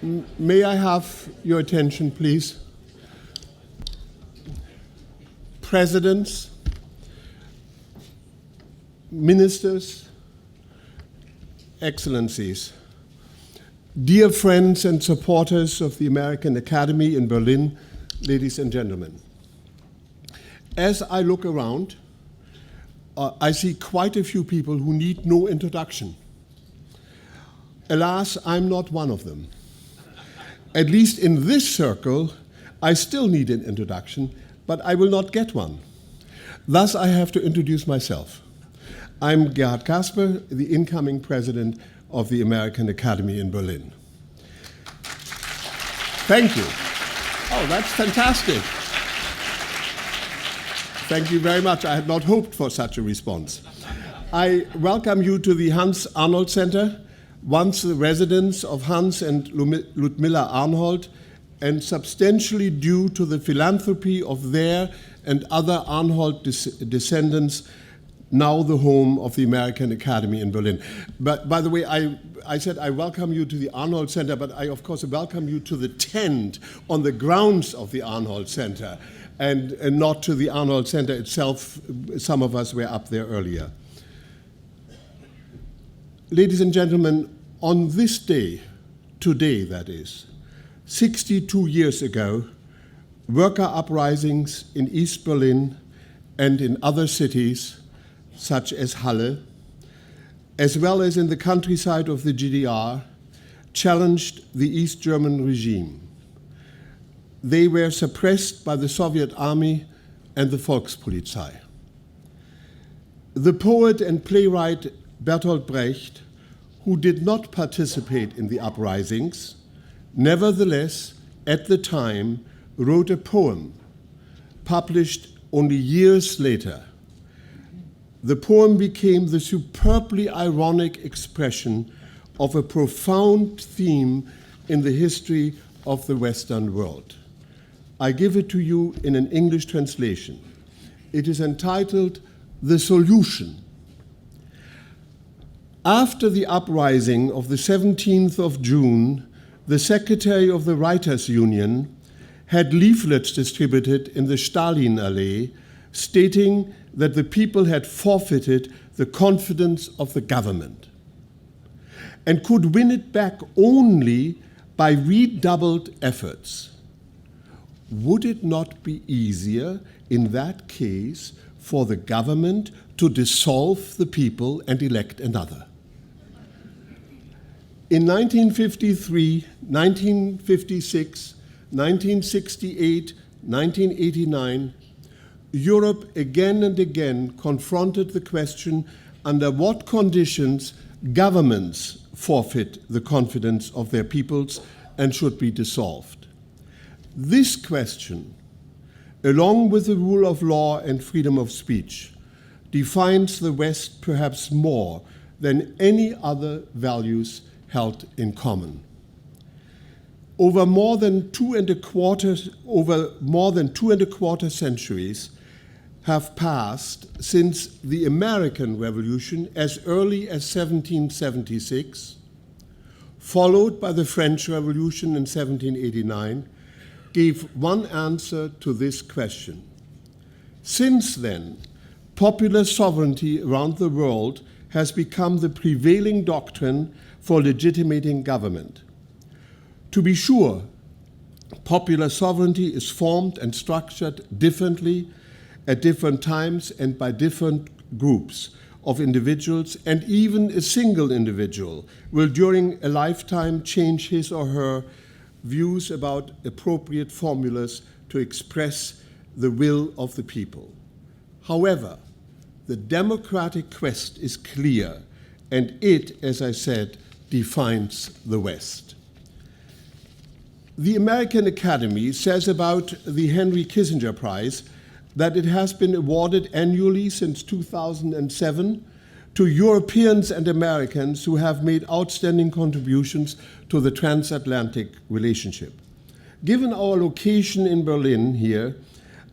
May I have your attention, please? Presidents, ministers, excellencies, dear friends and supporters of the American Academy in Berlin, ladies and gentlemen. As I look around, I see quite a few people who need no introduction. Alas, I'm not one of them. At least in this circle, I still need an introduction, but I will not get one. Thus, I have to introduce myself. I'm Gerhard Kasper, the incoming president of the American Academy in Berlin. Thank you. Oh, that's fantastic. Thank you very much. I had not hoped for such a response. I welcome you to the Hans Arnold Center, once the residence of Hans and Ludmilla Arnold, and substantially due to the philanthropy of their and other Arnold descendants, now the home of the American Academy in Berlin. But by the way, I said I welcome you to the Arnold Center, but I of course welcome you to the tent on the grounds of the Arnold Center, and not to the Arnold Center itself. Some of us were up there earlier. Ladies and gentlemen, on this day, today that is, 62 years ago, worker uprisings in East Berlin and in other cities, such as Halle, as well as in the countryside of the GDR, challenged the East German regime. They were suppressed by the Soviet army and the Volkspolizei. The poet and playwright Bertolt Brecht, who did not participate in the uprisings, nevertheless, at the time, wrote a poem published only years later. The poem became the superbly ironic expression of a profound theme in the history of the Western world. I give it to you in an English translation. It is entitled "The Solution." After the uprising of the 17th of June, the secretary of the Writers' Union had leaflets distributed in the Stalinallee stating that the people had forfeited the confidence of the government and could win it back only by redoubled efforts. Would it not be easier in that case for the government to dissolve the people and elect another? In 1953, 1956, 1968, 1989, Europe again and again confronted the question under what conditions governments forfeit the confidence of their peoples and should be dissolved. This question, along with the rule of law and freedom of speech, defines the West perhaps more than any other values held in common. Over more than two and a quarter centuries have passed since the American Revolution as early as 1776, followed by the French Revolution in 1789, gave one answer to this question. Since then, popular sovereignty around the world has become the prevailing doctrine for legitimating government. To be sure, popular sovereignty is formed and structured differently at different times and by different groups of individuals, and even a single individual will during a lifetime change his or her views about appropriate formulas to express the will of the people. However, the democratic quest is clear, and it, as I said, defines the West. The American Academy says about the Henry Kissinger Prize that it has been awarded annually since 2007 to Europeans and Americans who have made outstanding contributions to the transatlantic relationship. Given our location in Berlin here,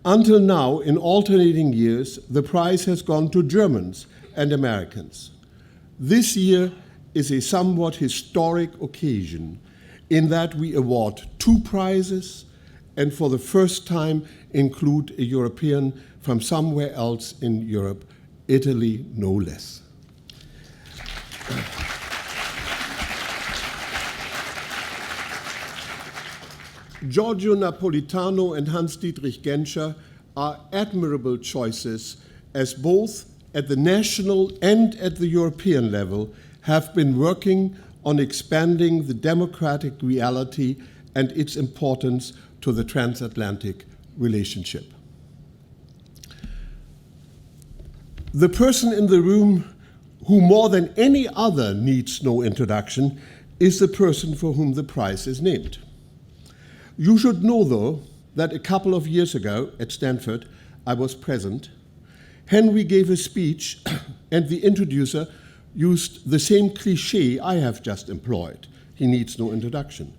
until now, in alternating years, the prize has gone to Germans and Americans. This year is a somewhat historic occasion in that we award 2 prizes and for the first time include a European from somewhere else in Europe, Italy no less. Giorgio Napolitano and Hans-Dietrich Genscher are admirable choices, as both at the national and at the European level have been working on expanding the democratic reality and its importance to the transatlantic relationship. The person in the room who more than any other needs no introduction is the person for whom the prize is named. You should know, though, that a couple of years ago at Stanford, I was present. Henry gave a speech, and the introducer used the same cliché I have just employed. He needs no introduction.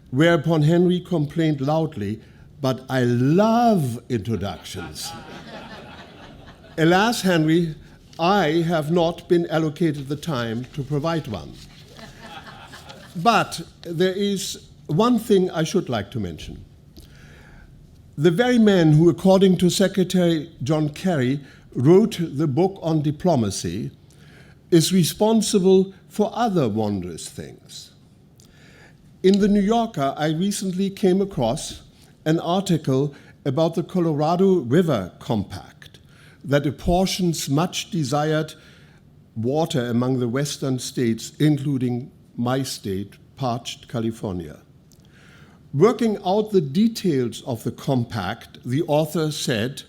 Whereupon Henry complained loudly, "But I love introductions." Alas, Henry, I have not been allocated the time to provide one. But there is one thing I should like to mention. The very man who, according to Secretary John Kerry, wrote the book on diplomacy is responsible for other wondrous things. In the New Yorker, I recently came across an article about the Colorado River Compact that apportions much desired water among the western states, including my state, parched California. Working out the details of the compact, the author said,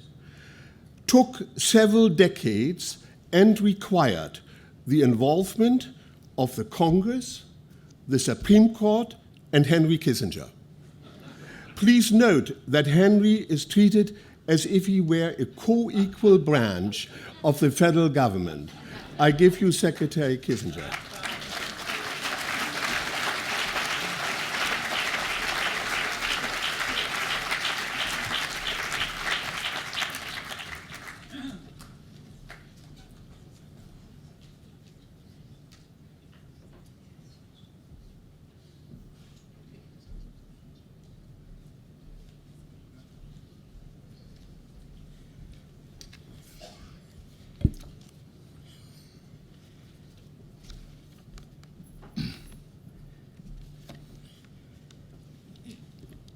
took several decades and required the involvement of the Congress, the Supreme Court, and Henry Kissinger. Please note that Henry is treated as if he were a co-equal branch of the federal government. I give you Secretary Kissinger.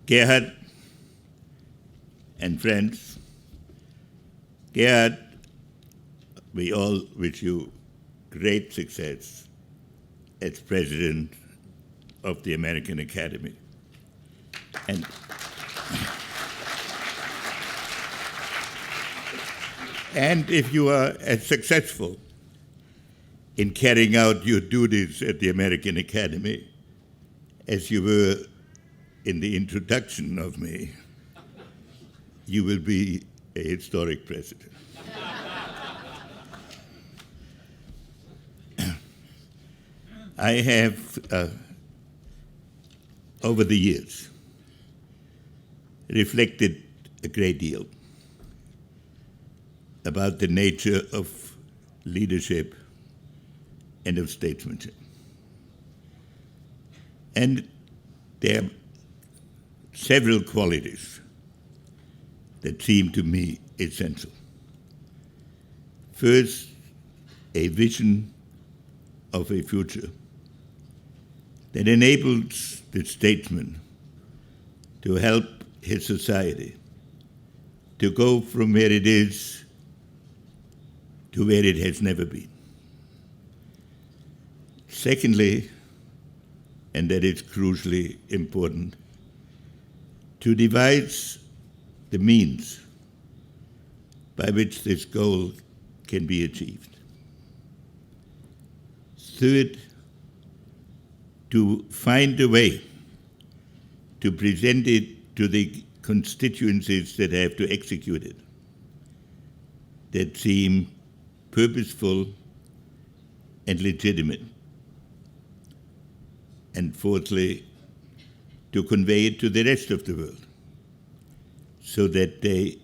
Gerhard and friends, Gerhard, we all wish you great success as President of the American Academy. And if you are as successful in carrying out your duties at the American Academy as you were in the introduction of me, you will be a historic president. I have, over the years, reflected a great deal about the nature of leadership and of statesmanship. And there are several qualities that seem to me essential. First, a vision of a future that enables the statesman to help his society to go from where it is to where it has never been. Secondly, and that is crucially important, to devise the means by which this goal can be achieved. Third, to find a way to present it to the constituencies that have to execute it that seem purposeful and legitimate. And fourthly, to convey it to the rest of the world so that they,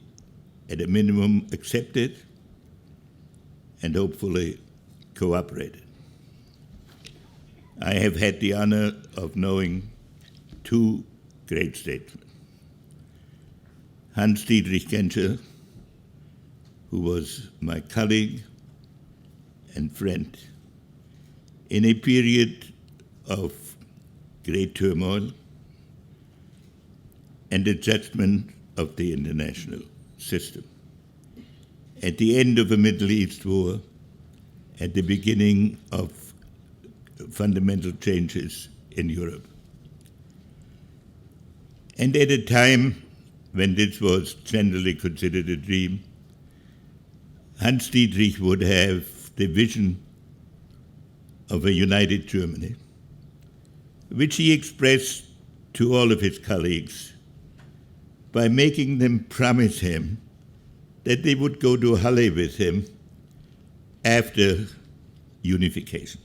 at a minimum, accept it and hopefully cooperate. I have had the honor of knowing two great statesmen. Hans-Dietrich, who was my colleague and friend in a period of great turmoil and adjustment of the international system. At the end of the Middle East war, at the beginning of fundamental changes in Europe. And at a time when this was generally considered a dream, Hans-Dietrich would have the vision of a united Germany, which he expressed to all of his colleagues by making them promise him that they would go to Halle with him after unification.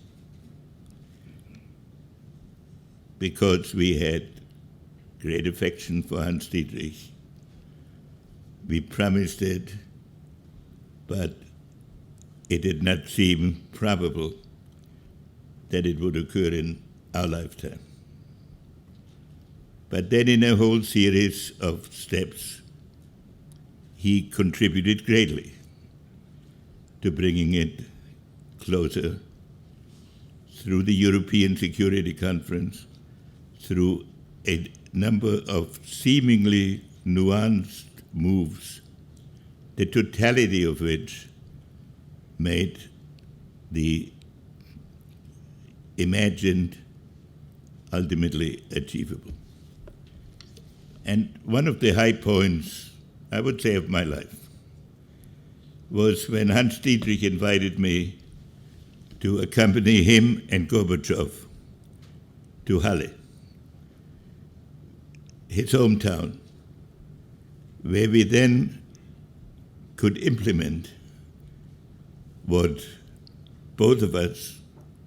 Because we had great affection for Hans-Dietrich, we promised it, but it did not seem probable that it would occur in our lifetime. But then in a whole series of steps, he contributed greatly to bringing it closer through the European Security Conference, through a number of seemingly nuanced moves, the totality of which made the imagined ultimately achievable. And one of the high points, I would say, of my life was when Hans-Dietrich invited me to accompany him and Gorbachev to Halle, his hometown, where we then could implement what both of us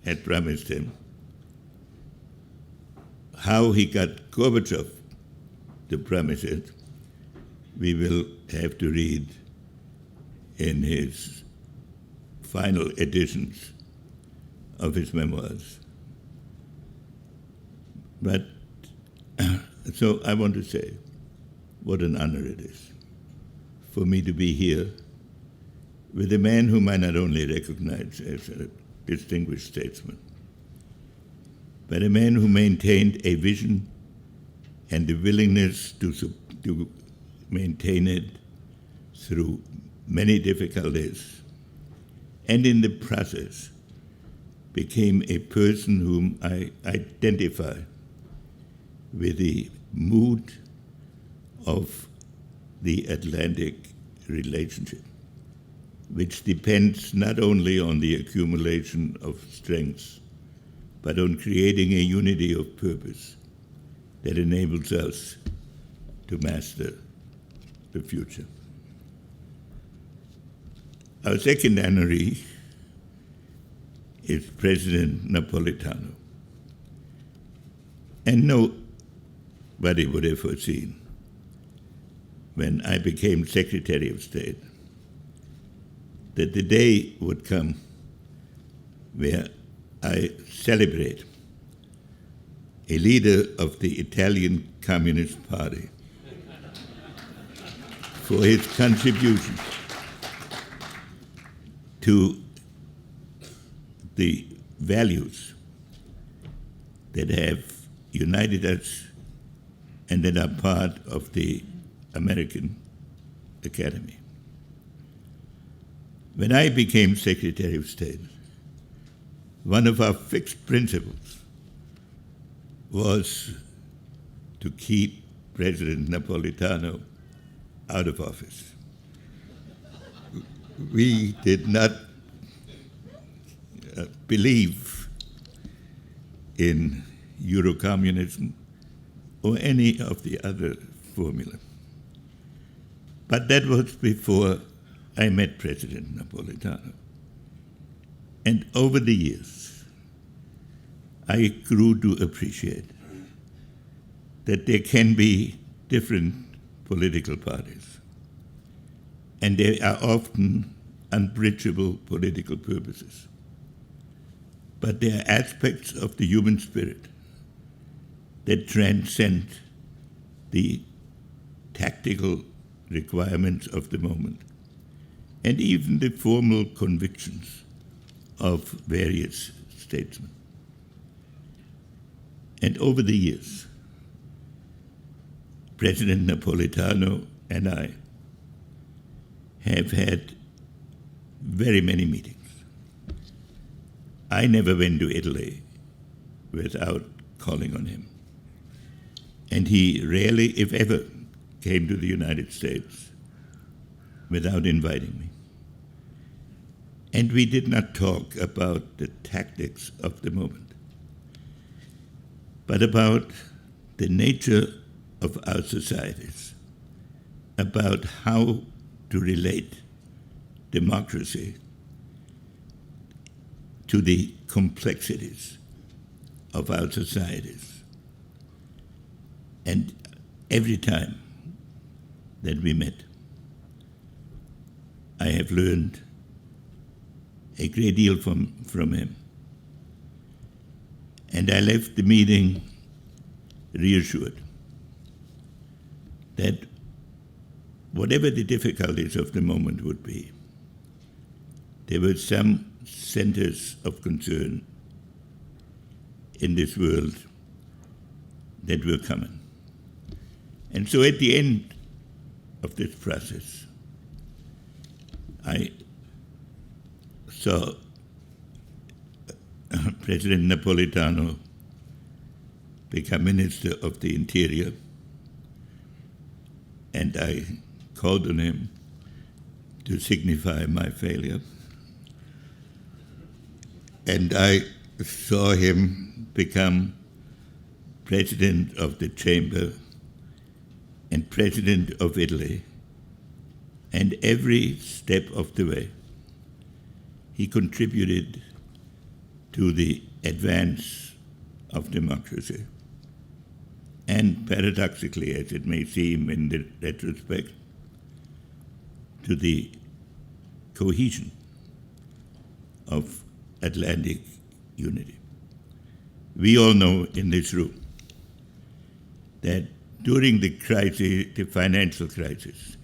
had promised him. How he got Gorbachev to promise it, we will have to read in his final editions of his memoirs. But so I want to say what an honor it is for me to be here with a man whom I not only recognize as a distinguished statesman, but a man who maintained a vision and the willingness to maintain it through many difficulties, and in the process became a person whom I identify with the mood of the Atlantic relationship, which depends not only on the accumulation of strengths, but on creating a unity of purpose that enables us to master the future. Our second honoree is President Napolitano. And nobody would have foreseen, when I became Secretary of State, that the day would come where I celebrate a leader of the Italian Communist Party for his contribution to the values that have united us and that are part of the American Academy. When I became Secretary of State, one of our fixed principles was to keep President Napolitano out of office. We did not believe in Eurocommunism or any of the other formula. But that was before I met President Napolitano. And over the years, I grew to appreciate that there can be different political parties, and there are often unbridgeable political purposes. But there are aspects of the human spirit that transcend the tactical requirements of the moment and even the formal convictions of various statesmen. And over the years, President Napolitano and I have had very many meetings. I never went to Italy without calling on him. And he rarely, if ever, came to the United States without inviting me. And we did not talk about the tactics of the moment, but about the nature of our societies, about how to relate democracy to the complexities of our societies. And every time that we met, I have learned a great deal from him. And I left the meeting reassured that whatever the difficulties of the moment would be, there were some centers of concern in this world that were common. And so at the end of this process, I saw President Napolitano become Minister of the Interior, and I called on him to signify my failure. And I saw him become President of the Chamber and President of Italy, and every step of the way he contributed to the advance of democracy. And paradoxically, as it may seem in the retrospect, to the cohesion of Atlantic unity. We all know in this room that during the crisis, the financial crisis,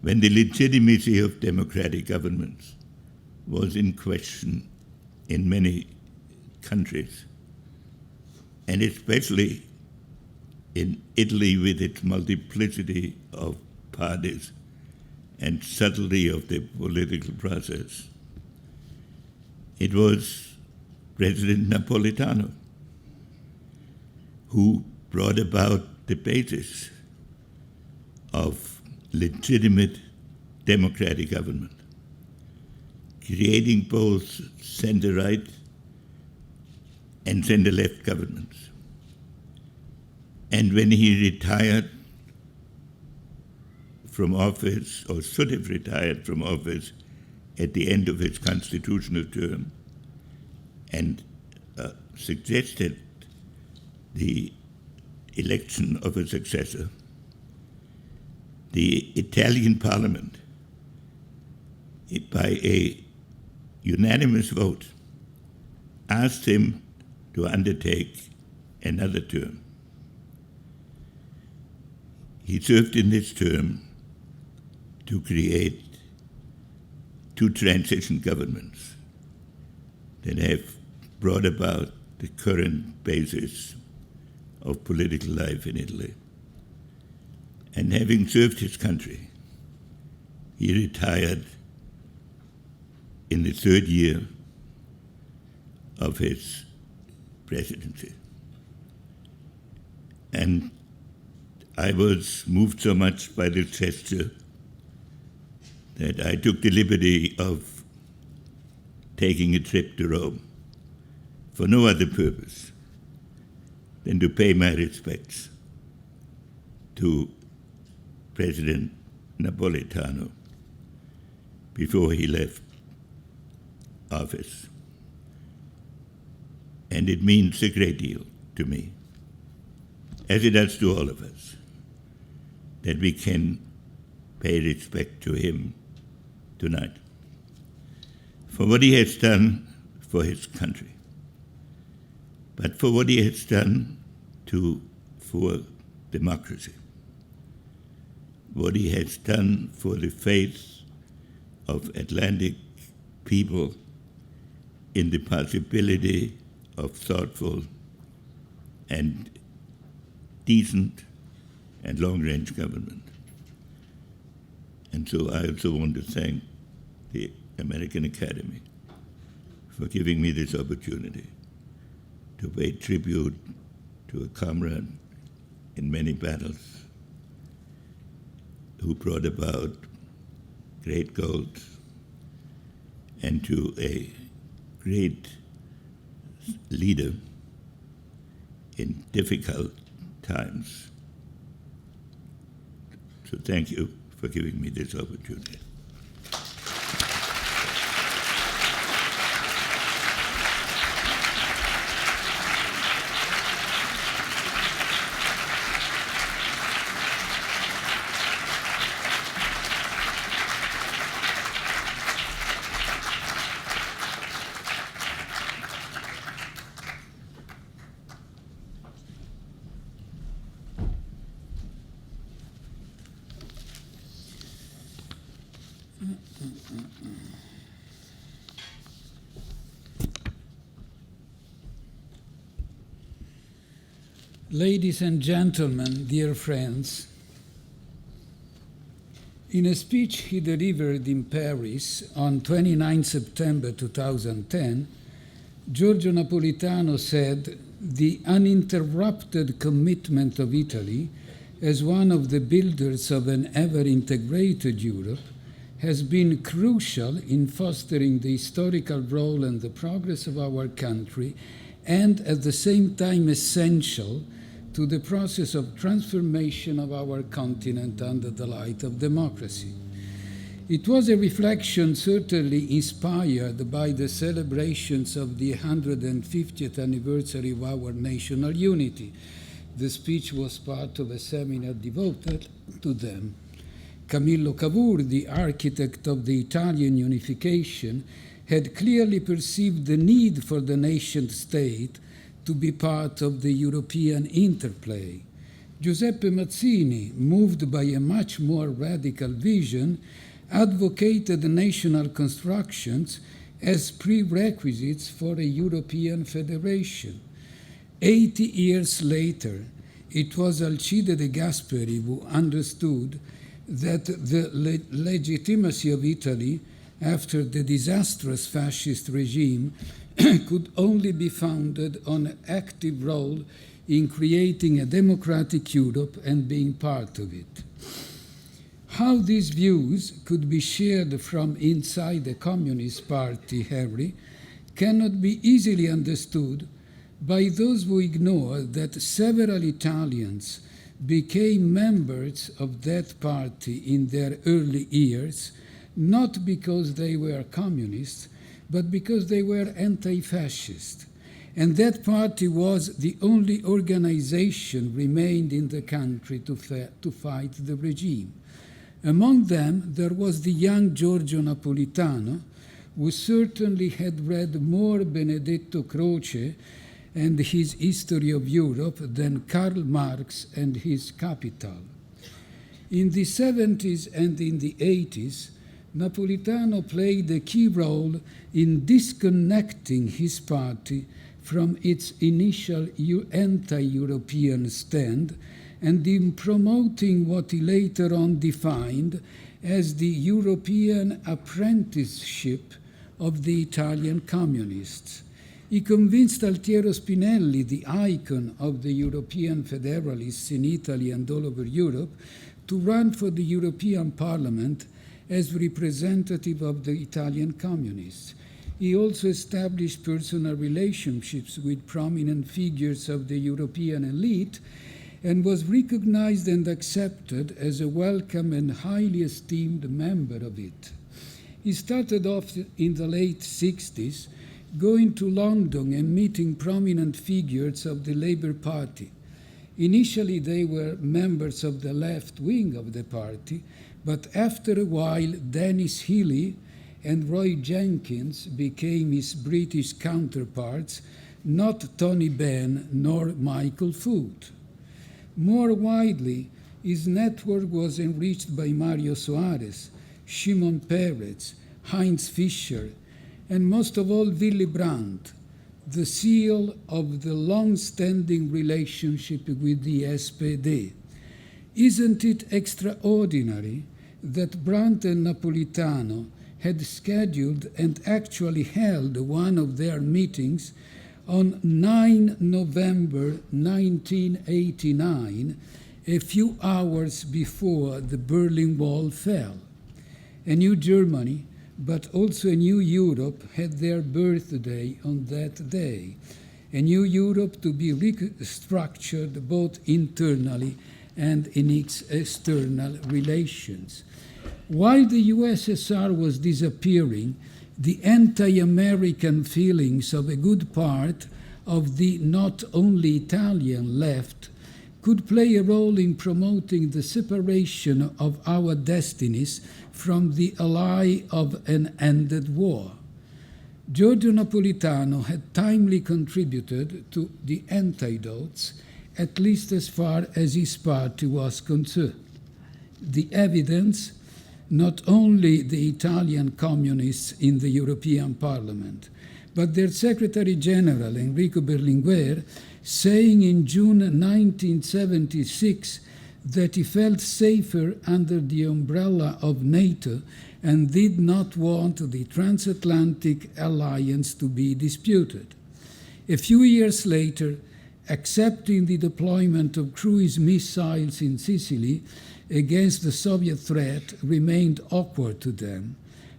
when the legitimacy of democratic governments was in question in many countries, and especially in Italy with its multiplicity of parties and subtlety of the political process, it was President Napolitano who brought about the basis of legitimate democratic government, creating both center-right and center-left governments. And when he retired from office, or should have retired from office at the end of his constitutional term, and suggested the election of a successor, the Italian parliament, by a unanimous vote, asked him to undertake another term. He served in this term to create two transition governments that have brought about the current basis of political life in Italy. And having served his country, he retired in the third year of his presidency. And I was moved so much by this gesture that I took the liberty of taking a trip to Rome for no other purpose than to pay my respects to President Napolitano before he left office. And it means a great deal to me, as it does to all of us, that we can pay respect to him tonight for what he has done for his country, but for what he has done for democracy. What he has done for the faith of Atlantic people in the possibility of thoughtful and decent and long-range government. And so I also want to thank the American Academy for giving me this opportunity to pay tribute to a comrade in many battles who brought about great goals, and to a great leader in difficult times. So thank you for giving me this opportunity. Ladies and gentlemen, dear friends, in a speech he delivered in Paris on 29 September 2010, Giorgio Napolitano said, "The uninterrupted commitment of Italy as one of the builders of an ever-integrated Europe has been crucial in fostering the historical role and the progress of our country, and at the same time essential to the process of transformation of our continent under the light of democracy." It was a reflection certainly inspired by the celebrations of the 150th anniversary of our national unity. The speech was part of a seminar devoted to them. Camillo Cavour, the architect of the Italian unification, had clearly perceived the need for the nation-state to be part of the European interplay. Giuseppe Mazzini, moved by a much more radical vision, advocated national constructions as prerequisites for a European federation. 80 years later, it was Alcide de Gasperi who understood that the legitimacy of Italy after the disastrous fascist regime could only be founded on an active role in creating a democratic Europe and being part of it. How these views could be shared from inside the Communist Party, Harry, cannot be easily understood by those who ignore that several Italians became members of that party in their early years, not because they were communists, but because they were anti-fascist. And that party was the only organization remained in the country to fight the regime. Among them, there was the young Giorgio Napolitano, who certainly had read more Benedetto Croce and his History of Europe than Karl Marx and his Capital. In the 70s and in the 80s, Napolitano played a key role in disconnecting his party from its initial anti-European stand and in promoting what he later on defined as the European apprenticeship of the Italian communists. He convinced Altiero Spinelli, the icon of the European federalists in Italy and all over Europe, to run for the European Parliament as representative of the Italian communists. He also established personal relationships with prominent figures of the European elite and was recognized and accepted as a welcome and highly esteemed member of it. He started off in the late 60s, going to London and meeting prominent figures of the Labour Party. Initially, they were members of the left wing of the party, but after a while, Dennis Healey and Roy Jenkins became his British counterparts, not Tony Benn nor Michael Foot. More widely, his network was enriched by Mario Soares, Shimon Peretz, Heinz Fischer, and most of all Willy Brandt, the seal of the long-standing relationship with the SPD. Isn't it extraordinary that Brandt and Napolitano had scheduled and actually held one of their meetings on 9 November 1989, a few hours before the Berlin Wall fell? A new Germany, but also a new Europe, had their birthday on that day. A new Europe to be restructured both internally and in its external relations. While the USSR was disappearing, the anti-American feelings of a good part of the not only Italian left could play a role in promoting the separation of our destinies from the ally of an ended war. Giorgio Napolitano had timely contributed to the antidotes, at least as far as his party was concerned. The evidence: not only the Italian communists in the European Parliament, but their Secretary General Enrico Berlinguer saying in June 1976 that he felt safer under the umbrella of NATO and did not want the transatlantic alliance to be disputed. A few years later, accepting the deployment of cruise missiles in Sicily against the Soviet threat remained awkward to them,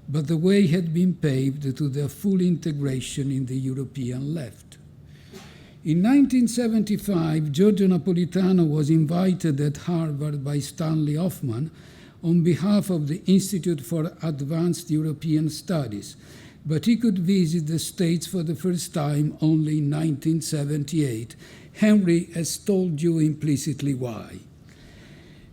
but the way had been paved to their full integration in the European left. In 1975, Giorgio Napolitano was invited at Harvard by Stanley Hoffman on behalf of the Institute for Advanced European Studies, but he could visit the States for the first time only in 1978. Henry has told you implicitly why.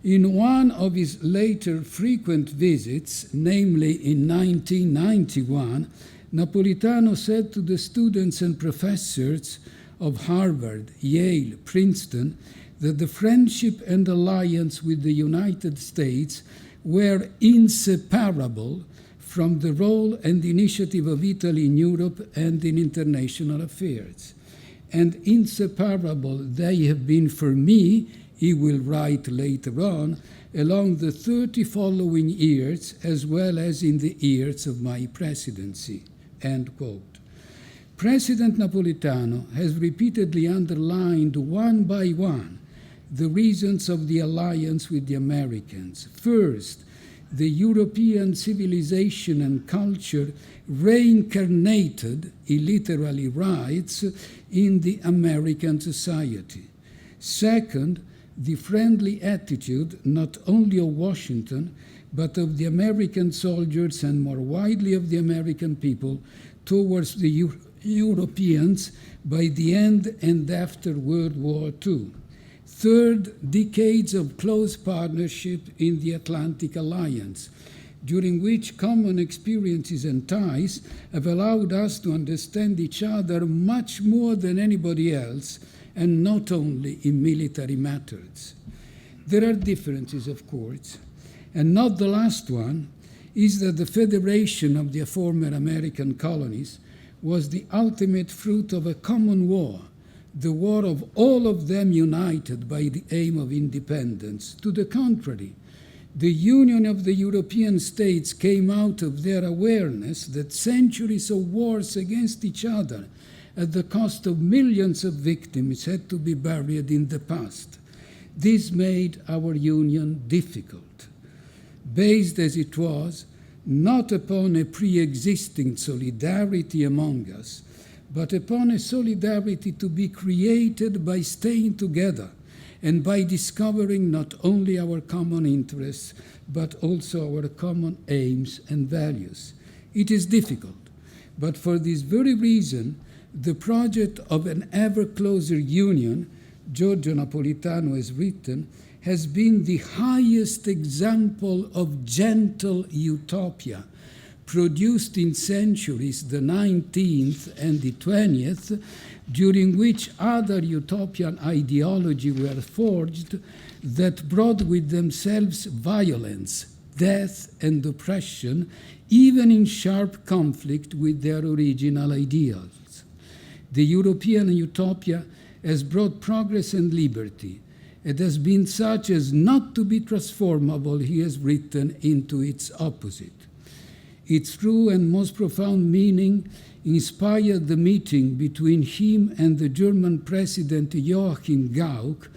In one of his later frequent visits, namely in 1991, Napolitano said to the students and professors of Harvard, Yale, Princeton, that the friendship and alliance with the United States were inseparable from the role and initiative of Italy in Europe and in international affairs. And inseparable they have been for me, he will write later on, along the 30 following years, as well as in the years of my presidency. End quote. President Napolitano has repeatedly underlined one by one the reasons of the alliance with the Americans. First, the European civilization and culture reincarnated, he literally writes, in the American society. Second, the friendly attitude not only of Washington, but of the American soldiers and more widely of the American people towards the Europeans by the end and after World War II. Third, decades of close partnership in the Atlantic Alliance, during which common experiences and ties have allowed us to understand each other much more than anybody else, and not only in military matters. There are differences, of course, and not the last one is that the federation of the former American colonies was the ultimate fruit of a common war, the war of all of them united by the aim of independence. To the contrary, the union of the European states came out of their awareness that centuries of wars against each other at the cost of millions of victims had to be buried in the past. This made our union difficult, based as it was not upon a pre-existing solidarity among us, but upon a solidarity to be created by staying together and by discovering not only our common interests, but also our common aims and values. It is difficult, but for this very reason, the project of an ever closer union, Giorgio Napolitano has written, has been the highest example of gentle utopia, produced in centuries, the 19th and the 20th, during which other utopian ideologies were forged that brought with themselves violence, death, and oppression, even in sharp conflict with their original ideals. The European utopia has brought progress and liberty. It has been such as not to be transformable, he has written, into its opposite. Its true and most profound meaning inspired the meeting between him and the German President Joachim Gauck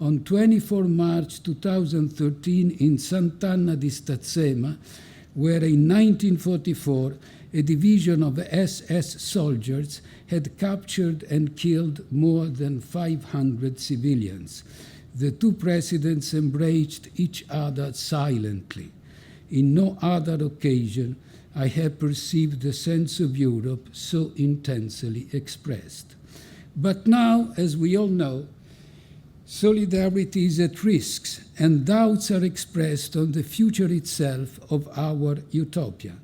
on 24 March 2013 in Sant'Anna di Stazzema, where in 1944 a division of SS soldiers had captured and killed more than 500 civilians. The two presidents embraced each other silently. In no other occasion I have perceived the sense of Europe so intensely expressed. But now, as we all know, solidarity is at risk, and doubts are expressed on the future itself of our utopia.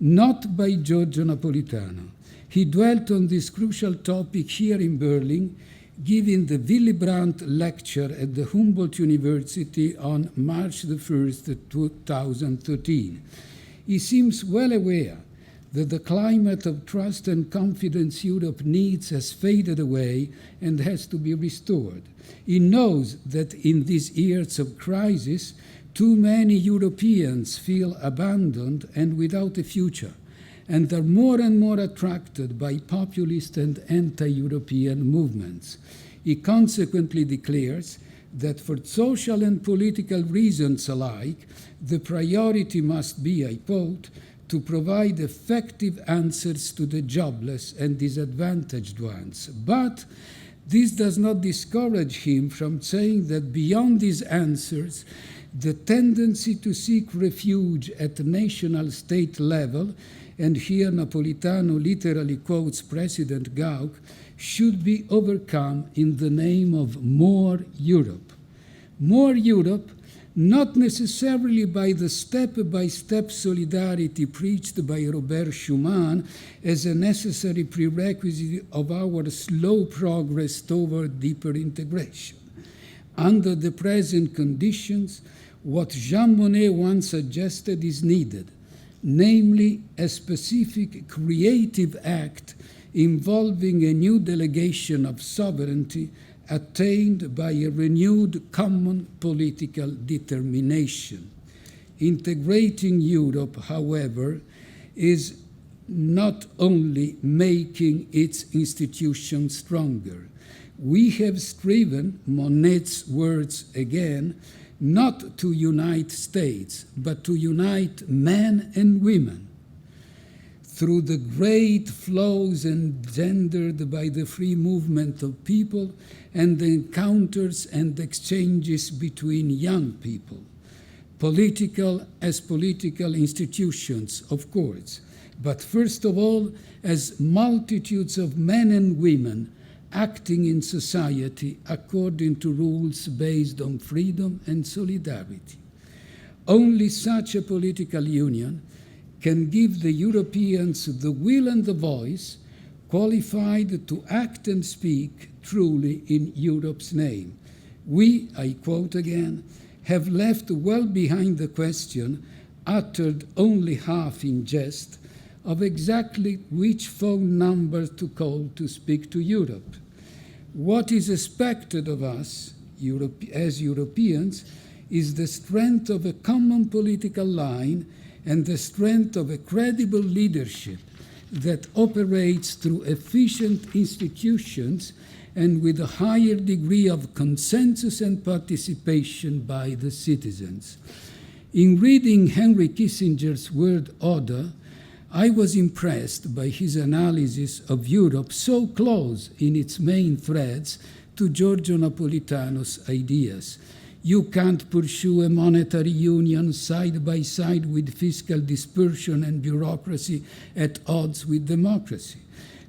Not by Giorgio Napolitano. He dwelt on this crucial topic here in Berlin, giving the Willy Brandt lecture at the Humboldt University on March the 1st, 2013. He seems well aware that the climate of trust and confidence Europe needs has faded away and has to be restored. He knows that in these years of crisis, too many Europeans feel abandoned and without a future, and are more and more attracted by populist and anti-European movements. He consequently declares that for social and political reasons alike, the priority must be, I quote, to provide effective answers to the jobless and disadvantaged ones. But this does not discourage him from saying that beyond these answers, the tendency to seek refuge at the national state level, and here Napolitano literally quotes President Gauck, should be overcome in the name of more Europe. More Europe, not necessarily by the step-by-step solidarity preached by Robert Schuman as a necessary prerequisite of our slow progress toward deeper integration. Under the present conditions, what Jean Monnet once suggested is needed, namely a specific creative act involving a new delegation of sovereignty attained by a renewed common political determination. Integrating Europe, however, is not only making its institutions stronger. We have striven, Monnet's words again, not to unite states, but to unite men and women. Through the great flows engendered by the free movement of people and the encounters and exchanges between young people. Political institutions, of course, but first of all as multitudes of men and women acting in society according to rules based on freedom and solidarity. Only such a political union can give the Europeans the will and the voice qualified to act and speak truly in Europe's name. We, I quote again, have left well behind the question, uttered only half in jest, of exactly which phone number to call to speak to Europe. What is expected of us as Europeans is the strength of a common political line and the strength of a credible leadership that operates through efficient institutions and with a higher degree of consensus and participation by the citizens. In reading Henry Kissinger's word order, I was impressed by his analysis of Europe so close in its main threads to Giorgio Napolitano's ideas. You can't pursue a monetary union side by side with fiscal dispersion and bureaucracy at odds with democracy.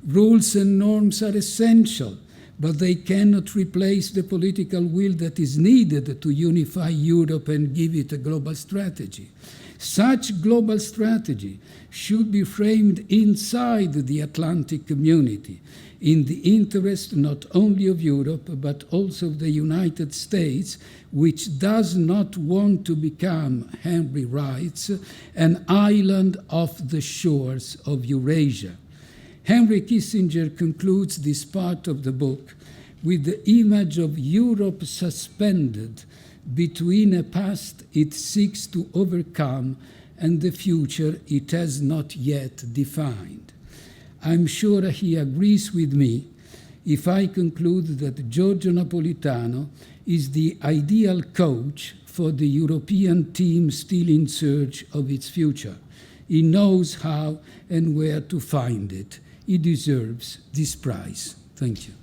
Rules and norms are essential, but they cannot replace the political will that is needed to unify Europe and give it a global strategy. Such global strategy should be framed inside the Atlantic community. in the interest not only of Europe but also of the United States, which does not want to become, Henry writes, an island off the shores of Eurasia. Henry Kissinger concludes this part of the book with the image of Europe suspended between a past it seeks to overcome and the future it has not yet defined. I'm sure he agrees with me if I conclude that Giorgio Napolitano is the ideal coach for the European team still in search of its future. He knows how and where to find it. He deserves this prize. Thank you.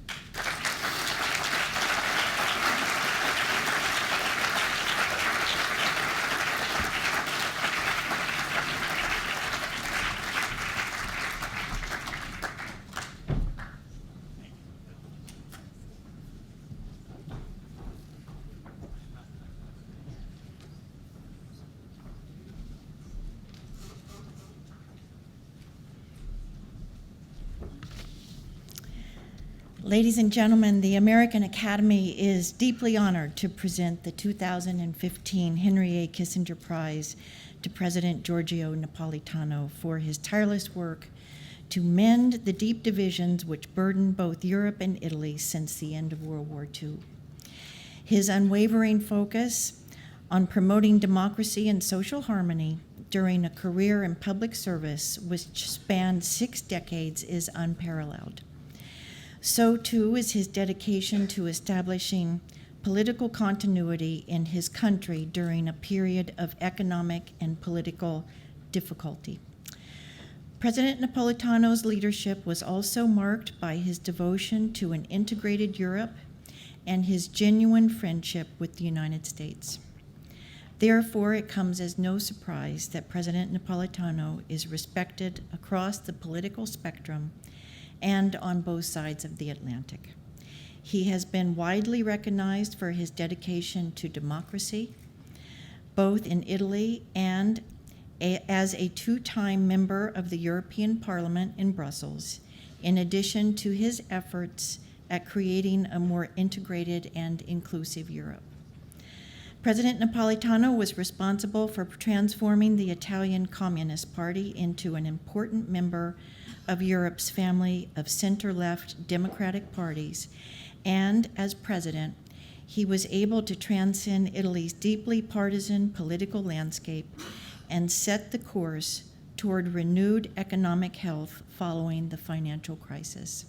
Ladies and gentlemen, the American Academy is deeply honored to present the 2015 Henry A. Kissinger Prize to President Giorgio Napolitano for his tireless work to mend the deep divisions which burdened both Europe and Italy since the end of World War II. His unwavering focus on promoting democracy and social harmony during a career in public service which spanned 6 decades is unparalleled. So too is his dedication to establishing political continuity in his country during a period of economic and political difficulty. President Napolitano's leadership was also marked by his devotion to an integrated Europe and his genuine friendship with the United States. Therefore, it comes as no surprise that President Napolitano is respected across the political spectrum and on both sides of the Atlantic. He has been widely recognized for his dedication to democracy, both in Italy and as a 2-time member of the European Parliament in Brussels, in addition to his efforts at creating a more integrated and inclusive Europe. President Napolitano was responsible for transforming the Italian Communist Party into an important member of Europe's family of center-left democratic parties, and as president, he was able to transcend Italy's deeply partisan political landscape and set the course toward renewed economic health following the financial crisis.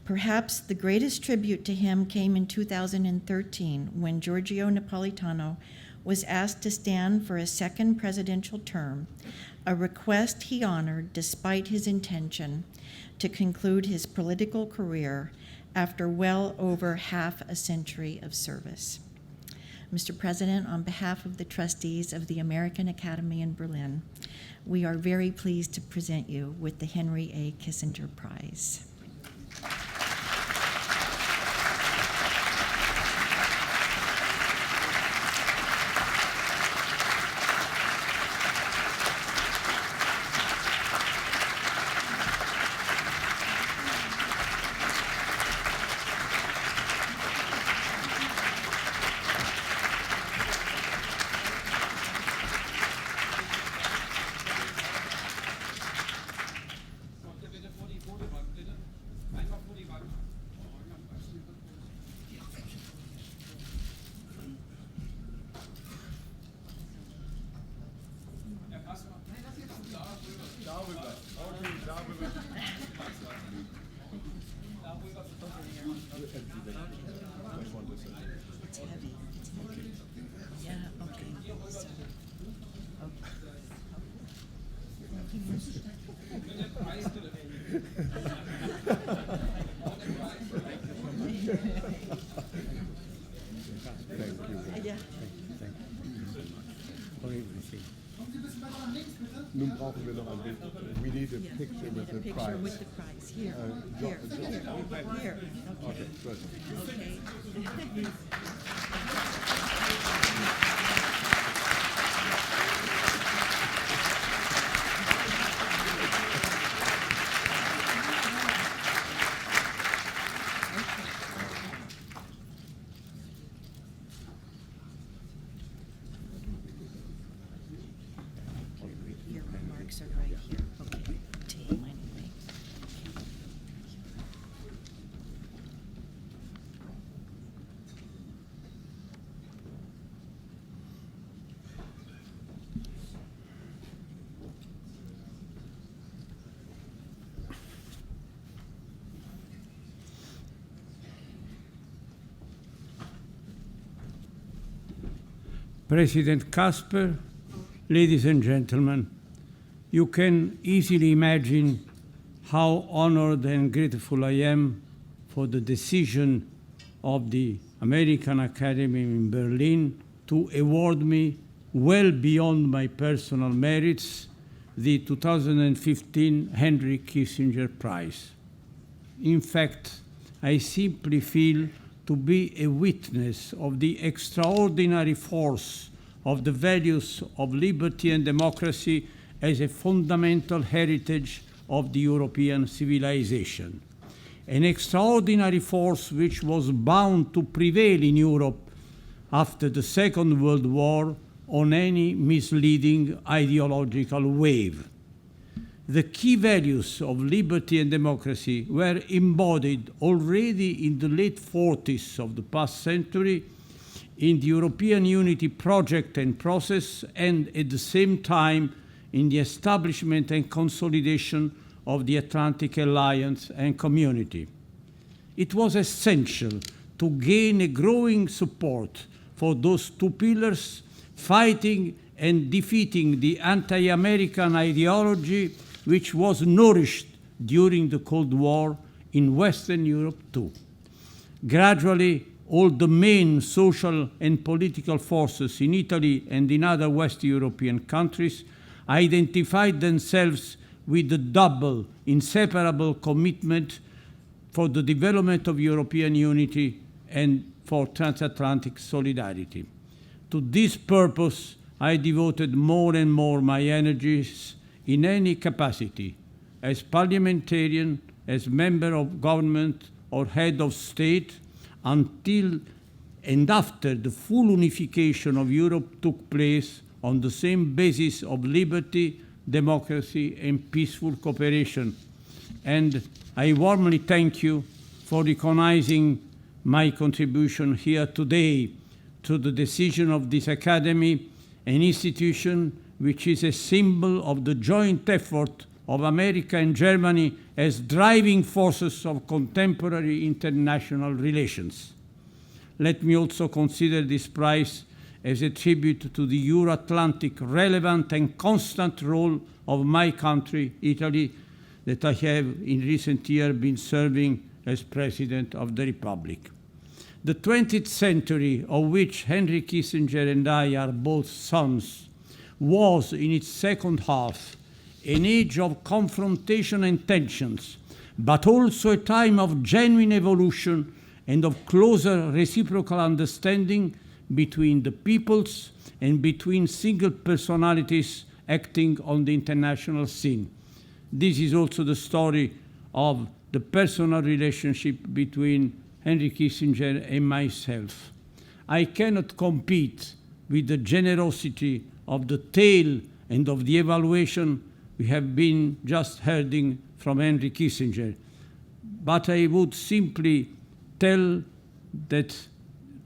Perhaps the greatest tribute to him came in 2013 when Giorgio Napolitano was asked to stand for a second presidential term, a request he honored despite his intention to conclude his political career after well over half a century of service. Mr. President, on behalf of the trustees of the American Academy in Berlin, we are very pleased to present you with the Henry A. Kissinger Prize. It's heavy. Yeah, okay. So, ja. Nun brauchen wir noch ein Bild. We need a picture with the prize. With the prize. Here. Here. Okay, good. Okay. President Casper, ladies and gentlemen, you can easily imagine how honored and grateful I am for the decision of the American Academy in Berlin to award me, well beyond my personal merits, the 2015 Henry Kissinger Prize. In fact, I simply feel to be a witness of the extraordinary force of the values of liberty and democracy as a fundamental heritage of the European civilization. An extraordinary force which was bound to prevail in Europe after the Second World War on any misleading ideological wave. The key values of liberty and democracy were embodied already in the late 40s of the past century in the European unity project and process, and at the same time in the establishment and consolidation of the Atlantic Alliance and Community. It was essential to gain a growing support for those two pillars, fighting and defeating the anti-American ideology which was nourished during the Cold War in Western Europe too. Gradually, all the main social and political forces in Italy and in other West European countries identified themselves with the double, inseparable commitment for the development of European unity and for transatlantic solidarity. To this purpose, I devoted more and more my energies in any capacity, as parliamentarian, as member of government or head of state, until and after the full unification of Europe took place on the same basis of liberty, democracy, and peaceful cooperation. And I warmly thank you for recognizing my contribution here today to the decision of this Academy, an institution which is a symbol of the joint effort of America and Germany as driving forces of contemporary international relations. Let me also consider this prize as a tribute to the Euro-Atlantic relevant and constant role of my country, Italy, that I have in recent years been serving as President of the Republic. The 20th century, of which Henry Kissinger and I are both sons, was in its second half an age of confrontation and tensions, but also a time of genuine evolution and of closer reciprocal understanding between the peoples and between single personalities acting on the international scene. This is also the story of the personal relationship between Henry Kissinger and myself. I cannot compete with the generosity of the tale and of the evaluation we have been just hearing from Henry Kissinger. But I would simply tell that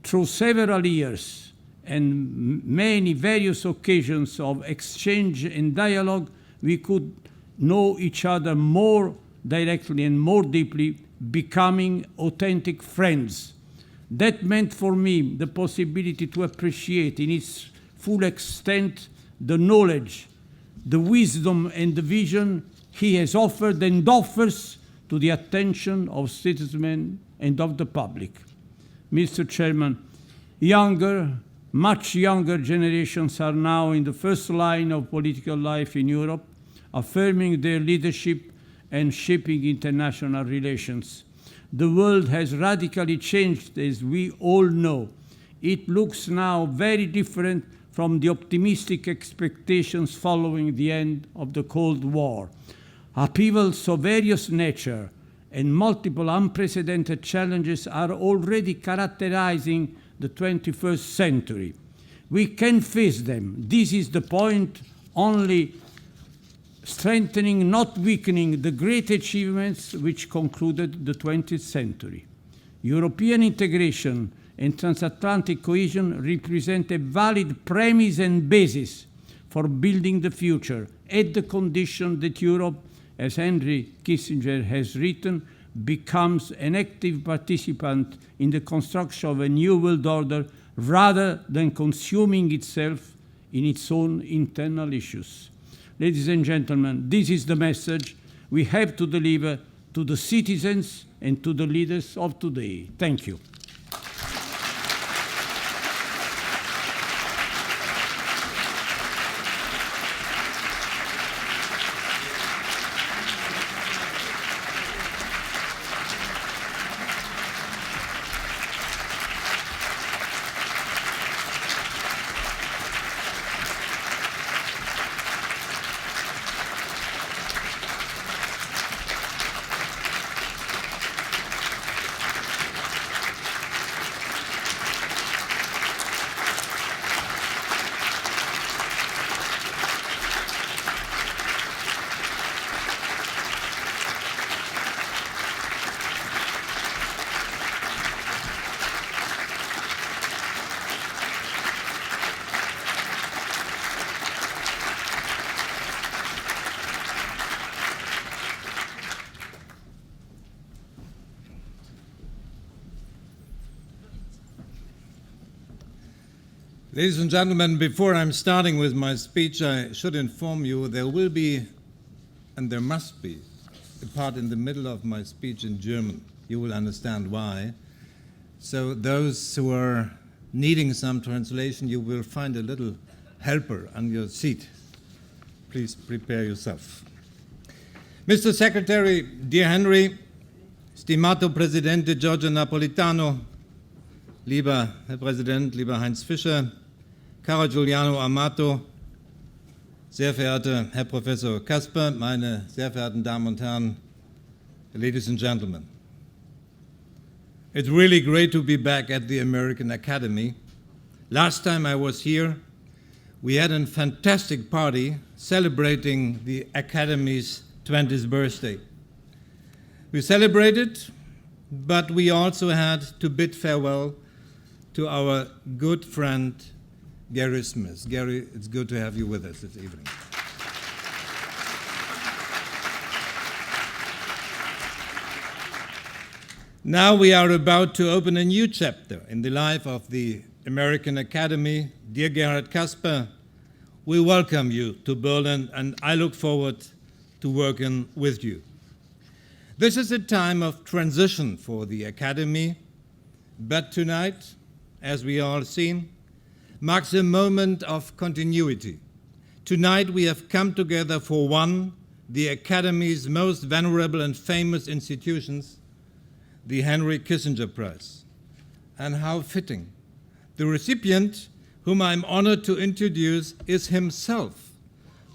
through several years and many various occasions of exchange and dialogue, we could know each other more directly and more deeply, becoming authentic friends. That meant for me the possibility to appreciate in its full extent the knowledge, the wisdom, and the vision he has offered and offers to the attention of citizens and of the public. Mr. Chairman, younger, much younger generations are now in the first line of political life in Europe, affirming their leadership and shaping international relations. The world has radically changed, as we all know. It looks now very different from the optimistic expectations following the end of the Cold War. Upheavals of various nature and multiple unprecedented challenges are already characterizing the 21st century. We can face them. This is the point, only strengthening, not weakening, the great achievements which concluded the 20th century. European integration and transatlantic cohesion represent a valid premise and basis for building the future, at the condition that Europe, as Henry Kissinger has written, becomes an active participant in the construction of a new world order rather than consuming itself in its own internal issues. Ladies and gentlemen, this is the message we have to deliver to the citizens and to the leaders of today. Thank you. Ladies and gentlemen, before I'm starting with my speech, I should inform you there will be, and there must be, a part in the middle of my speech in German. You will understand why. So those who are needing some translation, you will find a little helper on your seat. Please prepare yourself. Mr. Secretary, dear Henry, stimato Presidente Giorgio Napolitano, lieber Herr Präsident, lieber Heinz Fischer, caro Giuliano Amato, sehr verehrter Herr Professor Kasper, meine sehr verehrten Damen und Herren, ladies and gentlemen. It's really great to be back at the American Academy. Last time I was here, we had a fantastic party celebrating the Academy's 20th birthday. We celebrated, but we also had to bid farewell to our good friend, Gary Smith. Gary, it's good to have you with us this evening. Now we are about to open a new chapter in the life of the American Academy. Dear Gerhard Kasper, we welcome you to Berlin, and I look forward to working with you. This is a time of transition for the Academy, but tonight, as we all seen, marks a moment of continuity. Tonight we have come together for one, the Academy's most venerable and famous institutions, the Henry Kissinger Prize. And how fitting. The recipient, whom I'm honored to introduce, is himself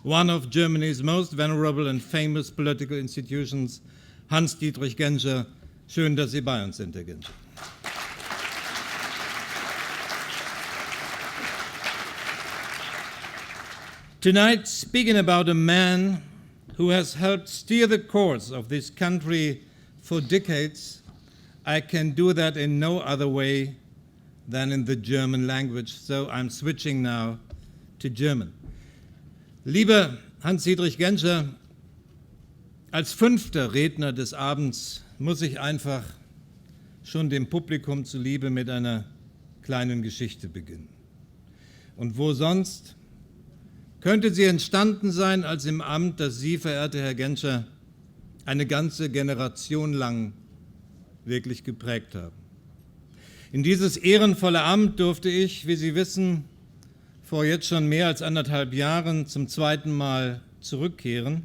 one of Germany's most venerable and famous political institutions, Hans-Dietrich Genscher. Schön, dass Sie bei uns sind, Herr Genscher. Tonight, speaking about a man who has helped steer the course of this country for decades, I can do that in no other way than in the German language, so I'm switching now to German. Lieber Hans-Dietrich Genscher, als fünfter Redner des Abends muss ich einfach schon dem Publikum zuliebe mit einer kleinen Geschichte beginnen. Und wo sonst könnte sie entstanden sein als im Amt, das Sie, verehrter Herr Genscher, eine ganze Generation lang wirklich geprägt haben. In dieses ehrenvolle Amt durfte ich, wie Sie wissen, vor jetzt schon mehr als 1,5 Jahren zum zweiten Mal zurückkehren.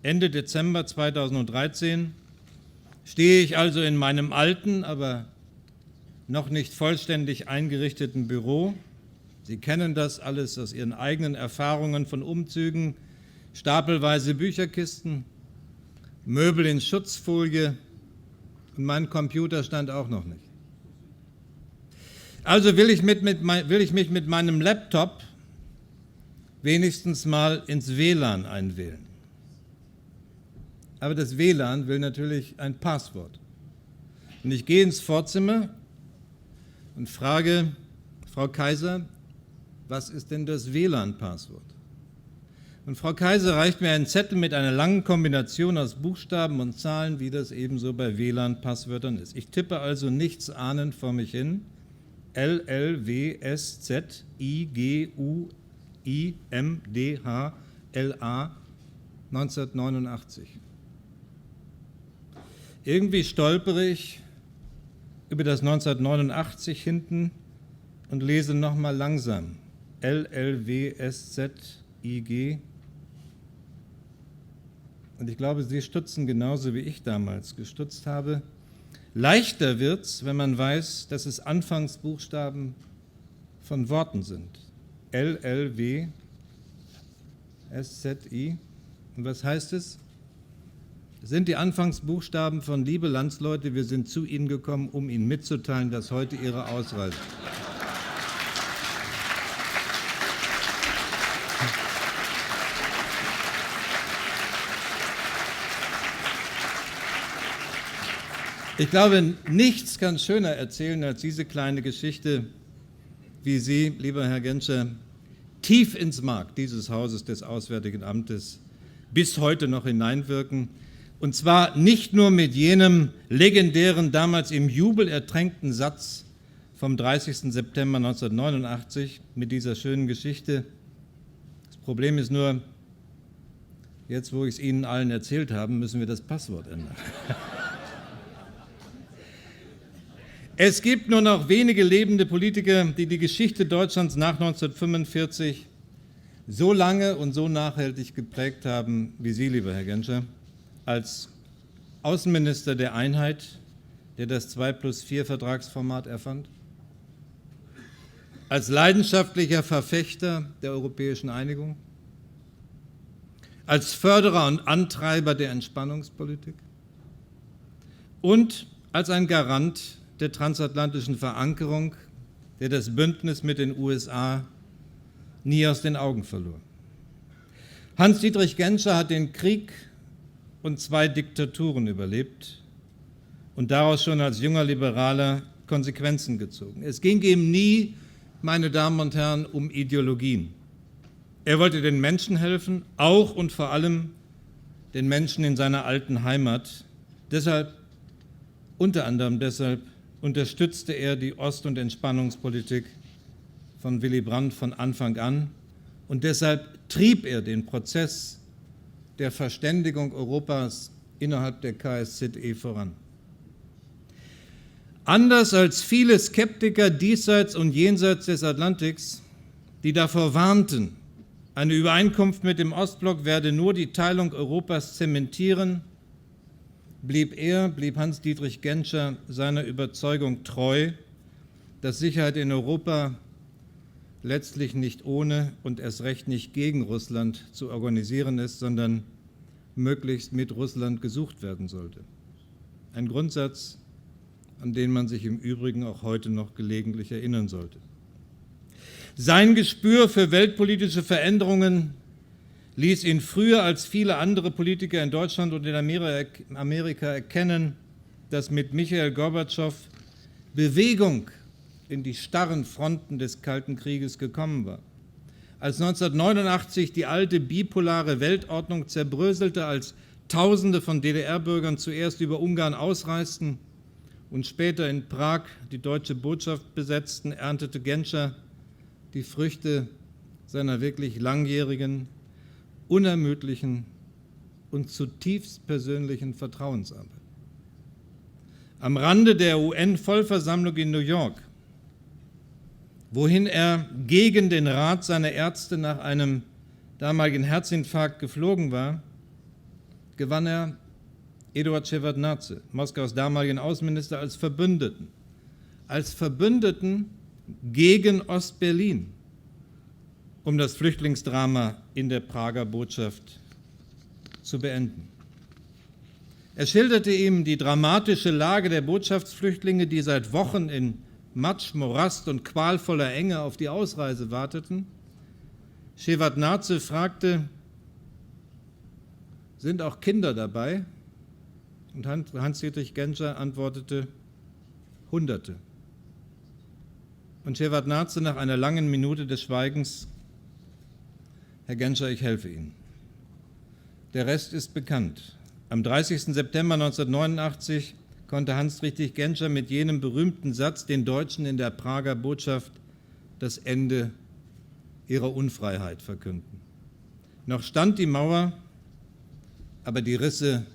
Ende Dezember 2013 stehe ich also in meinem alten, aber noch nicht vollständig eingerichteten Büro. Sie kennen das alles aus Ihren eigenen Erfahrungen von Umzügen, stapelweise Bücherkisten, Möbel in Schutzfolie und mein Computer stand auch noch nicht. Also will ich mich mit meinem Laptop wenigstens mal ins WLAN einwählen. Aber das WLAN will natürlich ein Passwort. Und ich gehe ins Vorzimmer und frage Frau Kaiser, was ist denn das WLAN-Passwort? Und Frau Kaiser reicht mir einen Zettel mit einer langen Kombination aus Buchstaben und Zahlen, wie das ebenso bei WLAN-Passwörtern ist. Ich tippe also nichts ahnend vor mich hin LLWSZIGUIMDHLA 1989. Irgendwie stolpere ich über das 1989 hinten und lese nochmal langsam. LLWSZIG. Und ich glaube, Sie stutzen genauso wie ich damals gestutzt habe. Leichter wird's, wenn man weiß, dass es Anfangsbuchstaben von Worten sind. LLWSZI. Und was heißt es? Das sind die Anfangsbuchstaben von liebe Landsleute, wir sind zu Ihnen gekommen, um Ihnen mitzuteilen, dass heute Ihre Ausreise. Ich glaube, nichts kann schöner erzählen als diese kleine Geschichte, wie Sie, lieber Herr Genscher, tief ins Mark dieses Hauses des Auswärtigen Amtes bis heute noch hineinwirken. Und zwar nicht nur mit jenem legendären, damals im Jubel ertränkten Satz vom 30. September 1989 mit dieser schönen Geschichte. Das Problem ist nur, jetzt wo ich es Ihnen allen erzählt habe, müssen wir das Passwort ändern. Es gibt nur noch wenige lebende Politiker, die die Geschichte Deutschlands nach 1945 so lange und so nachhaltig geprägt haben wie Sie, lieber Herr Genscher, als Außenminister der Einheit, der das 2+4-Vertragsformat erfand, als leidenschaftlicher Verfechter der europäischen Einigung, als Förderer und Antreiber der Entspannungspolitik und als ein Garant der transatlantischen Verankerung, der das Bündnis mit den USA nie aus den Augen verlor. Hans-Dietrich Genscher hat den Krieg und 2 Diktaturen überlebt und daraus schon als junger Liberaler Konsequenzen gezogen. Es ging ihm nie, meine Damen und Herren, um Ideologien. Er wollte den Menschen helfen, auch und vor allem den Menschen in seiner alten Heimat. Deshalb, unter anderem deshalb, unterstützte er die Ost- und Entspannungspolitik von Willy Brandt von Anfang an und deshalb trieb er den Prozess der Verständigung Europas innerhalb der KSZE voran. Anders als viele Skeptiker diesseits und jenseits des Atlantiks, die davor warnten, eine Übereinkunft mit dem Ostblock werde nur die Teilung Europas zementieren, blieb Hans-Dietrich Genscher seiner Überzeugung treu, dass Sicherheit in Europa letztlich nicht ohne und erst recht nicht gegen Russland zu organisieren ist, sondern möglichst mit Russland gesucht werden sollte. Ein Grundsatz, an den man sich im Übrigen auch heute noch gelegentlich erinnern sollte. Sein Gespür für weltpolitische Veränderungen ließ ihn früher als viele andere Politiker in Deutschland und in Amerika erkennen, dass mit Michail Gorbatschow Bewegung in die starren Fronten des Kalten Krieges gekommen war. Als 1989 die alte bipolare Weltordnung zerbröselte, als Tausende von DDR-Bürgern zuerst über Ungarn ausreisten und später in Prag die deutsche Botschaft besetzten, erntete Genscher die Früchte seiner wirklich langjährigen, unermüdlichen und zutiefst persönlichen Vertrauensarbeit. Am Rande der UN-Vollversammlung in New York, wohin er gegen den Rat seiner Ärzte nach einem damaligen Herzinfarkt geflogen war, gewann er Eduard Schewardnadse, Moskaus damaligen Außenminister, als Verbündeten gegen Ostberlin, um das Flüchtlingsdrama in der Prager Botschaft zu beenden. Er schilderte ihm die dramatische Lage der Botschaftsflüchtlinge, die seit Wochen in Matsch, Morast und qualvoller Enge auf die Ausreise warteten. Schewardnadse fragte, sind auch Kinder dabei? Und Hans-Dietrich Genscher antwortete, Hunderte. Und Schewardnadse nach einer langen Minute des Schweigens, Herr Genscher, ich helfe Ihnen. Der Rest ist bekannt. Am 30. September 1989 konnte Hans-Dietrich Genscher mit jenem berühmten Satz den Deutschen in der Prager Botschaft das Ende ihrer Unfreiheit verkünden. Noch stand die Mauer, aber die Risse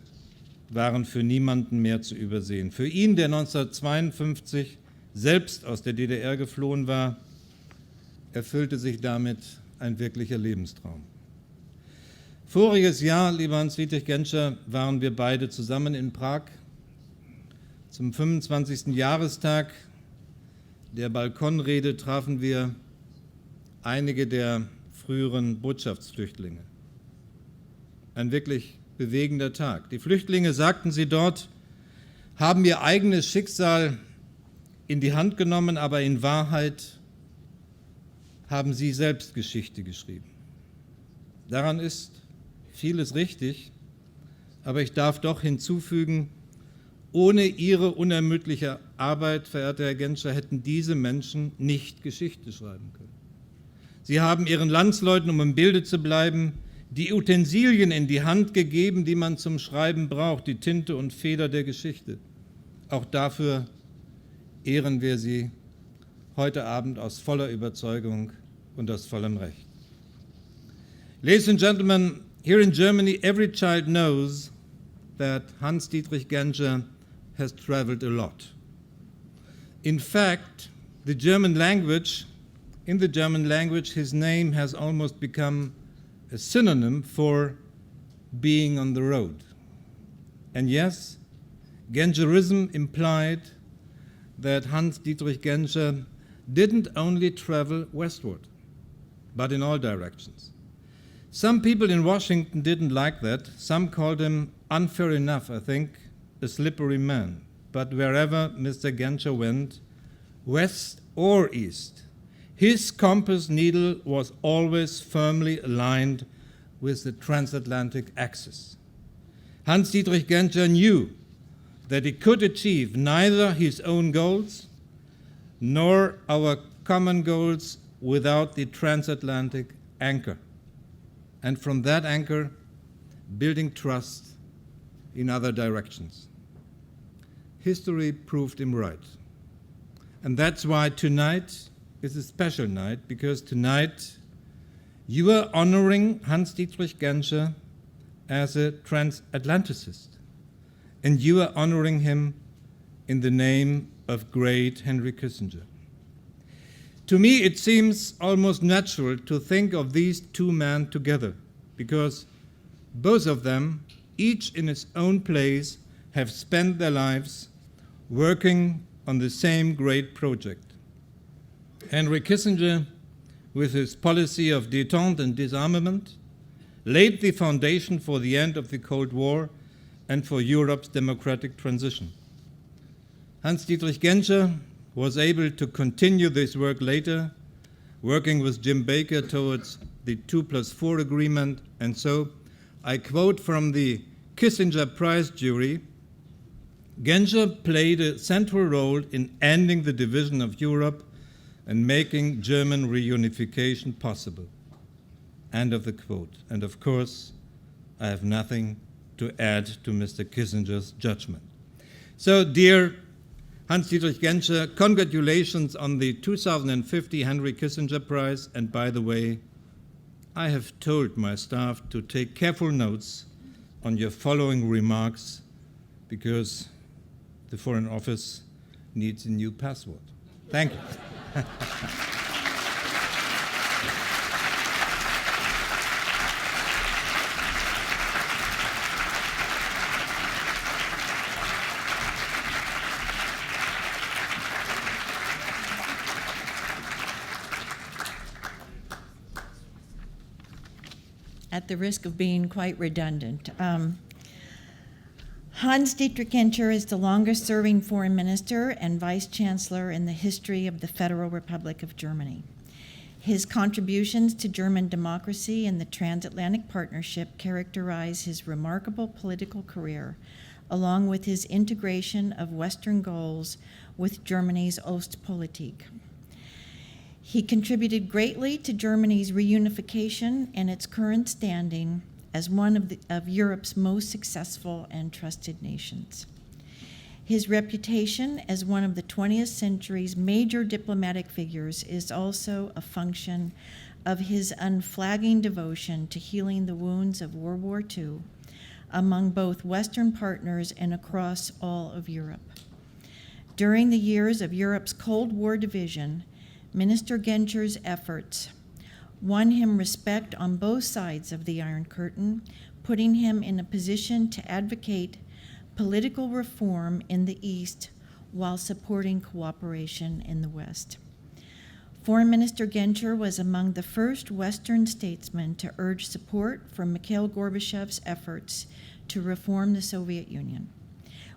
waren für niemanden mehr zu übersehen. Für ihn, der 1952 selbst aus der DDR geflohen war, erfüllte sich damit ein wirklicher Lebenstraum. Voriges Jahr, lieber Hans-Dietrich Genscher, waren wir beide zusammen in Prag zum 25. Jahrestag der Balkonrede trafen wir einige der früheren Botschaftsflüchtlinge. Ein wirklich bewegender Tag. Die Flüchtlinge, sagten sie dort, haben ihr eigenes Schicksal in die Hand genommen, aber in Wahrheit haben sie selbst Geschichte geschrieben. Daran ist vieles richtig, aber ich darf doch hinzufügen, ohne ihre unermüdliche Arbeit, verehrter Herr Genscher, hätten diese Menschen nicht Geschichte schreiben können. Sie haben ihren Landsleuten, um im Bilde zu bleiben, die Utensilien in die Hand gegeben, die man zum Schreiben braucht, die Tinte und Feder der Geschichte. Auch dafür ehren wir sie heute Abend aus voller Überzeugung und aus vollem Recht. Ladies and gentlemen, here in Germany, every child knows that Hans-Dietrich Genscher has traveled a lot. In fact, in the German language, his name has almost become a synonym for being on the road. And yes, Genscherism implied that Hans-Dietrich Genscher didn't only travel westward, but in all directions. Some people in Washington didn't like that. Some called him, unfair enough, I think, a slippery man. But wherever Mr. Genscher went, west or east, his compass needle was always firmly aligned with the transatlantic axis. Hans-Dietrich Genscher knew that he could achieve neither his own goals nor our common goals without the transatlantic anchor. And from that anchor, building trust in other directions. History proved him right. And that's why tonight is a special night, because tonight you are honoring Hans-Dietrich Genscher as a transatlanticist. And you are honoring him in the name of great Henry Kissinger. To me, it seems almost natural to think of these two men together, because both of them, each in its own place, have spent their lives working on the same great project. Henry Kissinger, with his policy of détente and disarmament, laid the foundation for the end of the Cold War and for Europe's democratic transition. Hans-Dietrich Genscher was able to continue this work later, working with Jim Baker towards the 2+4 agreement, and so I quote from the Kissinger Prize jury, Genscher played a central role in ending the division of Europe and making German reunification possible. End of the quote. And of course, I have nothing to add to Mr. Kissinger's judgment. So, dear Hans-Dietrich Genscher, congratulations on the 2050 Henry Kissinger Prize. And by the way, I have told my staff to take careful notes on your following remarks because the Foreign Office needs a new password. Thank you. At the risk of being quite redundant, Hans-Dietrich Genscher is the longest-serving foreign minister and vice chancellor in the history of the Federal Republic of Germany. His contributions to German democracy and the transatlantic partnership characterize his remarkable political career, along with his integration of Western goals with Germany's Ostpolitik. He contributed greatly to Germany's reunification and its current standing as one of Europe's most successful and trusted nations. His reputation as one of the 20th century's major diplomatic figures is also a function of his unflagging devotion to healing the wounds of World War II among both Western partners and across all of Europe. During the years of Europe's Cold War division, Minister Genscher's efforts won him respect on both sides of the Iron Curtain, putting him in a position to advocate political reform in the East while supporting cooperation in the West. Foreign Minister Genscher was among the first Western statesmen to urge support for Mikhail Gorbachev's efforts to reform the Soviet Union.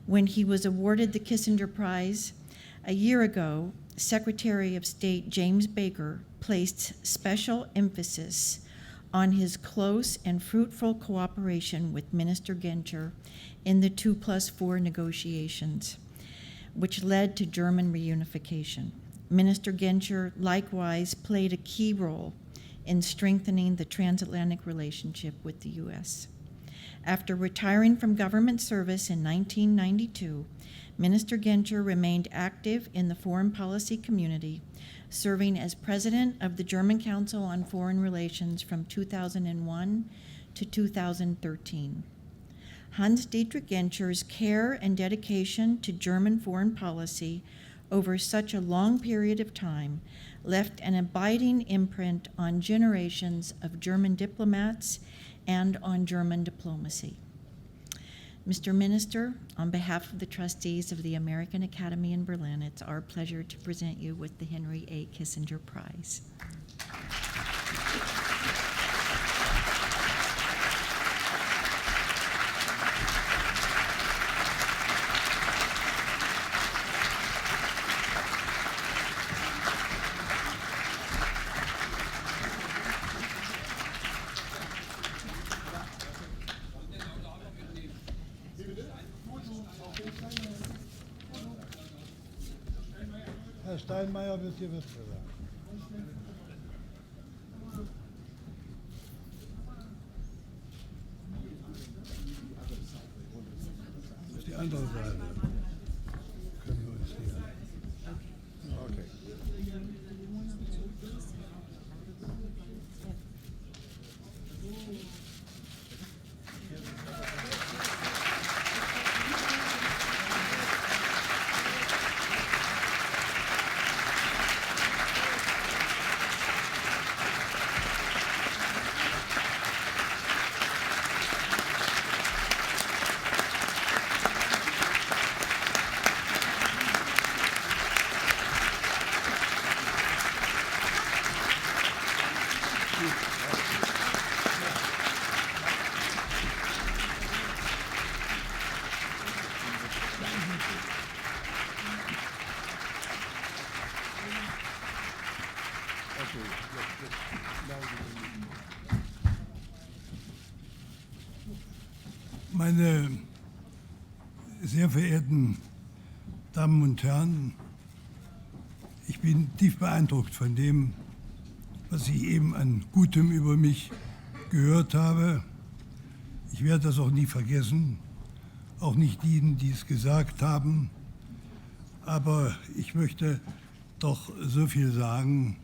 When he was awarded the Kissinger Prize a year ago, Secretary of State James Baker placed special emphasis on his close and fruitful cooperation with Minister Genscher in the 2+4 negotiations, which led to German reunification. Minister Genscher likewise played a key role in strengthening the transatlantic relationship with the U.S. After retiring from government service in 1992, Minister Genscher remained active in the foreign policy community, serving as president of the German Council on Foreign Relations from 2001 to 2013. Hans-Dietrich Genscher's care and dedication to German foreign policy over such a long period of time left an abiding imprint on generations of German diplomats and on German diplomacy. Mr. Minister, on behalf of the trustees of the American Academy in Berlin, it's our pleasure to present you with the Henry A. Kissinger Prize. Herr Steinmeier wird hier Witwe sagen. Das ist die andere Seite. Können wir uns hier. Okay. Meine sehr verehrten Damen und Herren, ich bin tief beeindruckt von dem, was ich eben an Gutem über mich gehört habe. Ich werde das auch nie vergessen, auch nicht diejenigen, die es gesagt haben. Aber ich möchte doch so viel sagen.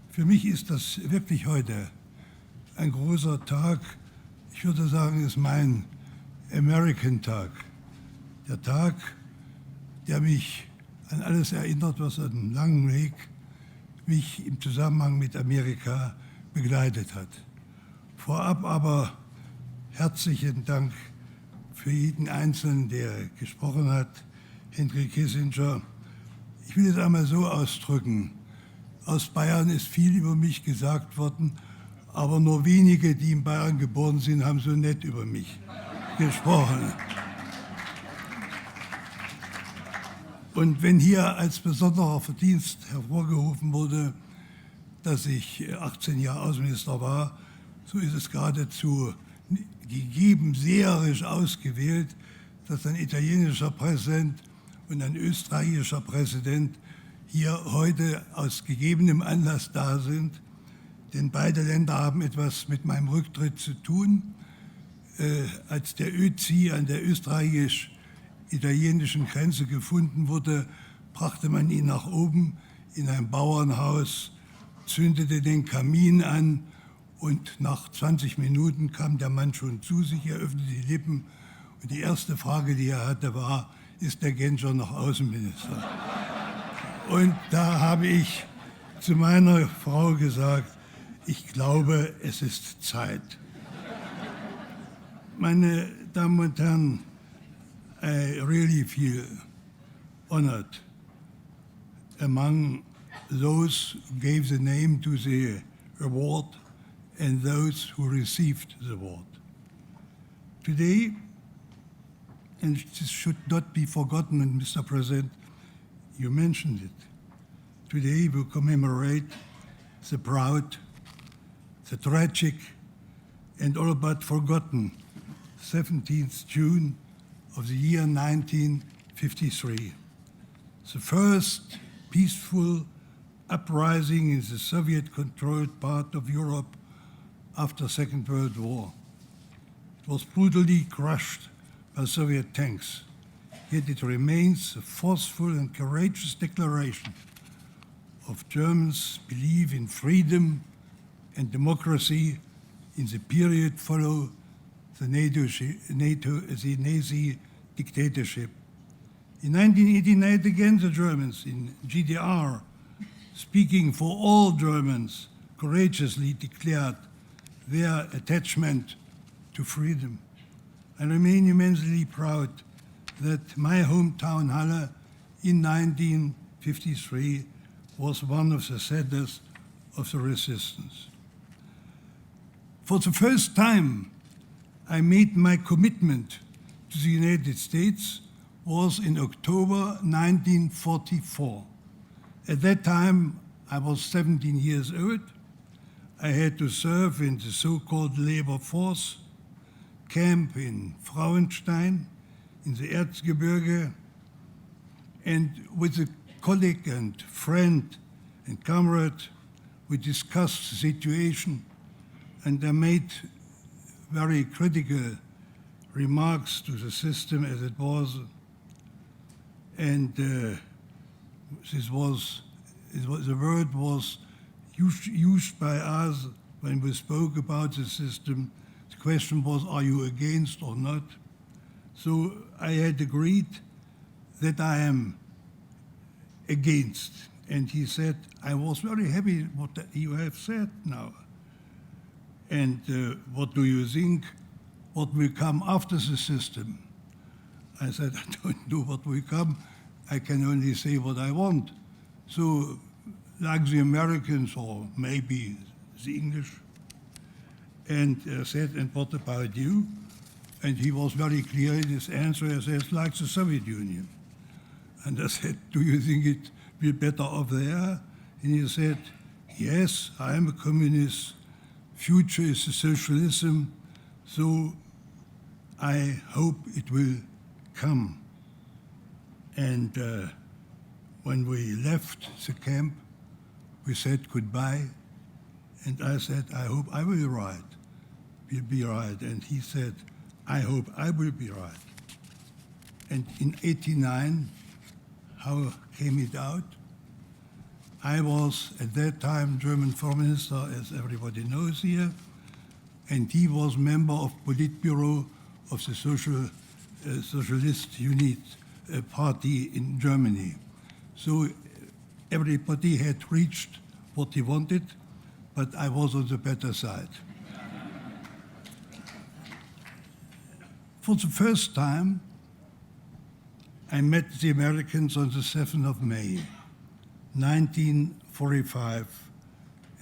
Für mich ist das wirklich heute ein großer Tag. Ich würde sagen, es ist mein American-Tag. Der Tag, der mich an alles erinnert, was einen langen Weg mich im Zusammenhang mit Amerika begleitet hat. Vorab aber herzlichen Dank für jeden Einzelnen, der gesprochen hat. Henry Kissinger. Ich will es einmal so ausdrücken. Aus Bayern ist viel über mich gesagt worden, aber nur wenige, die in Bayern geboren sind, haben so nett über mich gesprochen. Und wenn hier als besonderer Verdienst hervorgehoben wurde, dass ich 18 Jahre Außenminister war, so ist es geradezu gegeben, seherisch ausgewählt, dass ein italienischer Präsident und ein österreichischer Präsident hier heute aus gegebenem Anlass da sind. Denn beide Länder haben etwas mit meinem Rücktritt zu tun. Als der ÖZI an der österreichisch italienischen Grenze gefunden wurde, brachte man ihn nach oben in ein Bauernhaus, zündete den Kamin an und nach 20 Minuten kam der Mann schon zu sich, er öffnete die Lippen und die erste Frage, die er hatte, war, ist der Genscher noch Außenminister? Und da habe ich zu meiner Frau gesagt, ich glaube, es ist Zeit. Meine Damen und Herren, I really feel honored among those who gave the name to the award and those who received the award. Today, and this should not be forgotten, and Mr. President, you mentioned it, today we commemorate the proud, the tragic, and all but forgotten 17th June of the year 1953, the first peaceful uprising in the Soviet-controlled part of Europe after Second World War. It was brutally crushed by Soviet tanks, yet it remains a forceful and courageous declaration of Germans' belief in freedom and democracy in the period following the Nazi dictatorship. In 1989, again, the Germans in GDR, speaking for all Germans, courageously declared their attachment to freedom. I remain immensely proud that my hometown Halle in 1953 was one of the centers of the resistance. For the first time, I made my commitment to the United States was in October 1944. At that time, I was 17 years old. I had to serve in the so-called labor force camp in Frauenstein in the Erzgebirge, and with a colleague and friend and comrade, we discussed the situation, and I made very critical remarks to the system as it was, and the word was used by us when we spoke about the system. The question was, are you against or not? So I had agreed that I am against. And he said, I was very happy what you have said now. And what do you think? What will come after the system? I said, I don't know what will come. I can only say what I want. So, like the Americans or maybe the English, and said, and what about you? And he was very clear in his answer. He says, like the Soviet Union. And I said, do you think it will be better off there? And he said, yes, I am a communist. Future is socialism, so I hope it will come. And when we left the camp, we said goodbye, and I said, I hope I will be right. And he said, I hope I will be right. And in '89, how came it out? I was, at that time, German Foreign Minister, as everybody knows here, and he was member of Politburo of the Socialist Unit Party in Germany. So everybody had reached what he wanted, but I was on the better side. For the first time, I met the Americans on the 7th of May, 1945,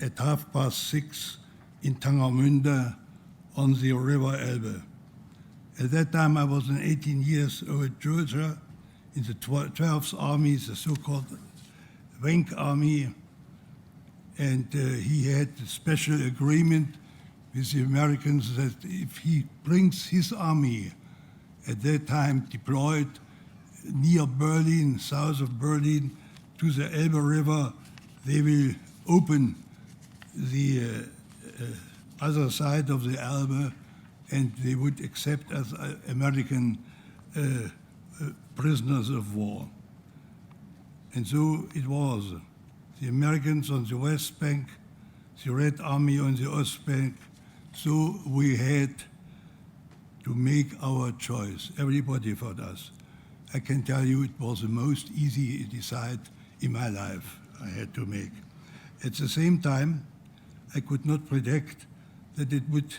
at 6:30 in Tangermünde on the River Elbe. At that time, I was an 18-year-old Georgia in the 12th Army, the so-called Wenk Army, and he had a special agreement with the Americans that if he brings his army, at that time deployed near Berlin, south of Berlin, to the Elbe River, they will open the other side of the Elbe, and they would accept as American prisoners of war. And so it was. The Americans on the West Bank, the Red Army on the Ost Bank. So we had to make our choice. Everybody fought us. I can tell you it was the most easy decide in my life I had to make. At the same time, I could not predict that it would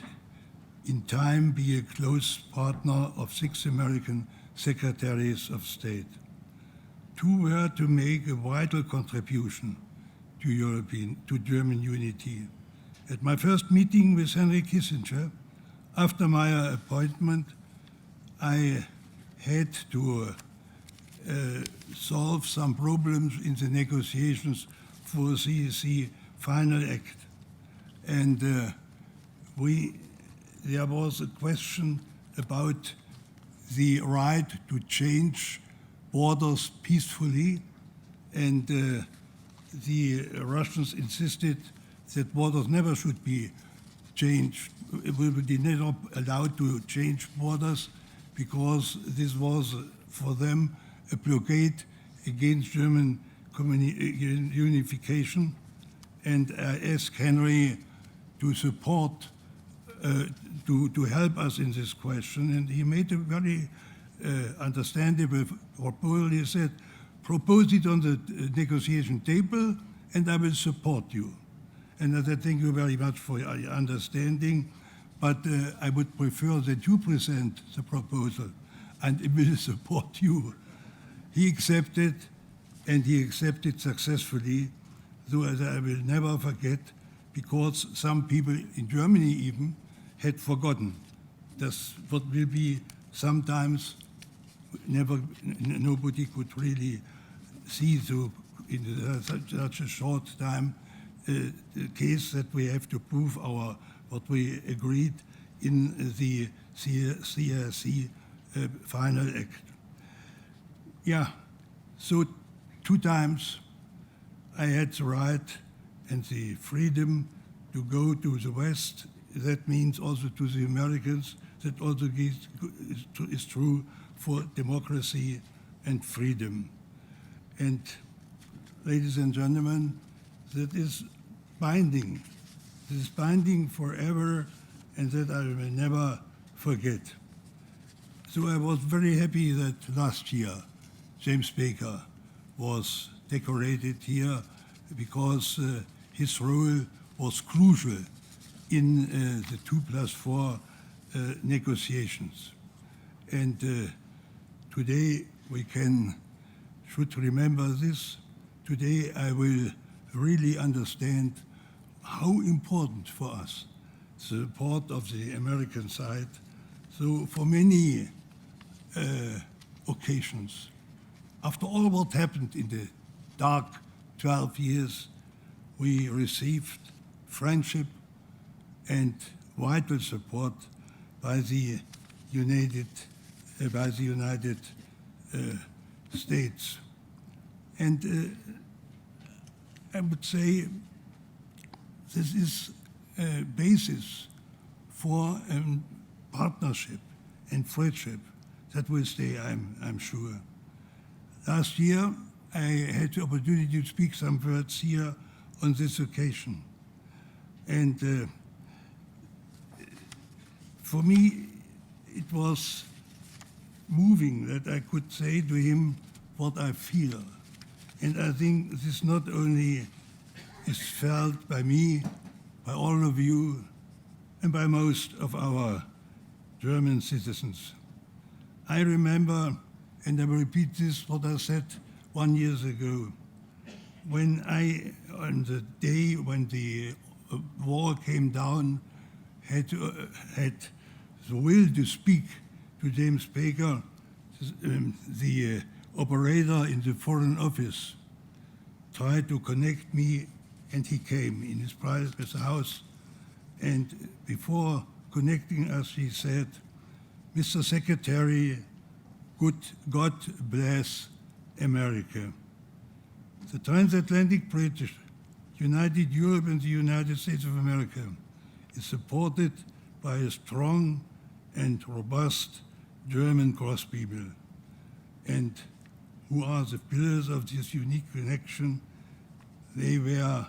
in time be a close partner of 6 American secretaries of state. 2 were to make a vital contribution to German unity. At my first meeting with Henry Kissinger, after my appointment, I had to solve some problems in the negotiations for the final act. And there was a question about the right to change borders peacefully, and the Russians insisted that borders never should be changed. We were never allowed to change borders because this was for them a blockade against German unification. And I asked Henry to support, to help us in this question, and he made a very understandable proposal. He said, propose it on the negotiation table and I will support you. And I said, thank you very much for your understanding, but I would prefer that you present the proposal and it will support you. He accepted, and he accepted successfully, though as I will never forget, because some people in Germany even had forgotten. That's what will be sometimes nobody could really see so in such a short time the case that we have to prove what we agreed in the CRC final act. Yeah, so 2 times I had the right and the freedom to go to the West. That means also to the Americans. That also is true for democracy and freedom. And ladies and gentlemen, that is binding. This is binding forever, and that I will never forget. So I was very happy that last year James Baker was decorated here because his role was crucial in the 2+4 negotiations. And today we should remember this. Today I will really understand how important for us the support of the American side. So for many occasions, after all what happened in the dark 12 years, we received friendship and vital support by the United States. And I would say this is a basis for a partnership and friendship that will stay, I'm sure. Last year, I had the opportunity to speak some words here on this occasion. And for me, it was moving that I could say to him what I feel. And I think this not only is felt by me, by all of you, and by most of our German citizens. I remember, and I will repeat this, what I said 1 year ago, when on the day when the wall came down, had the will to speak to James Baker, the operator in the Foreign Office tried to connect me, and he came in his private house. And before connecting us, he said, Mr. Secretary, God bless America. The transatlantic bridge, united Europe and the United States of America, is supported by a strong and robust German crosspeople. and who are the pillars of this unique connection. They were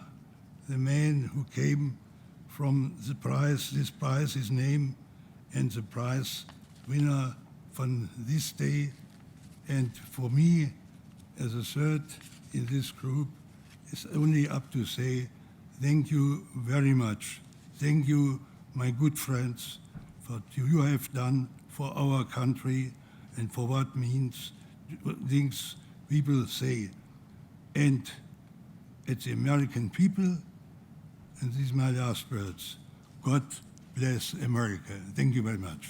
the man who came from the prize, this prize is named, and the prize winner from this day. And for me, as a third in this group, it's only up to say thank you very much. Thank you, my good friends, for what you have done for our country and for what means things people say. And it's the American people, and these are my last words. God bless America. Thank you very much.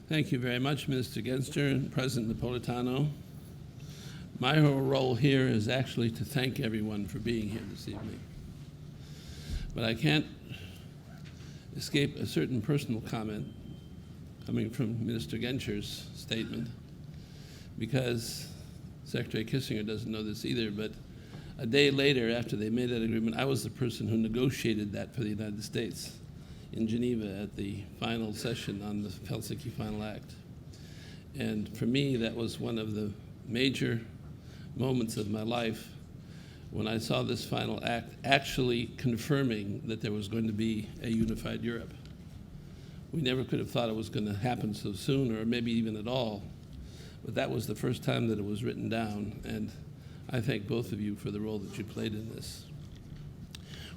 Thank you very much, Minister Genster and President Napolitano. My whole role here is actually to thank everyone for being here this evening. But I can't escape a certain personal comment coming from Minister Gencher's statement, because Secretary Kissinger doesn't know this either, but a day later after they made that agreement, I was the person who negotiated that for the United States in Geneva at the final session on the Helsinki Final Act. And for me, that was one of the major moments of my life when I saw this final act actually confirming that there was going to be a unified Europe. We never could have thought it was going to happen so soon, or maybe even at all, but that was the first time that it was written down, and I thank both of you for the role that you played in this.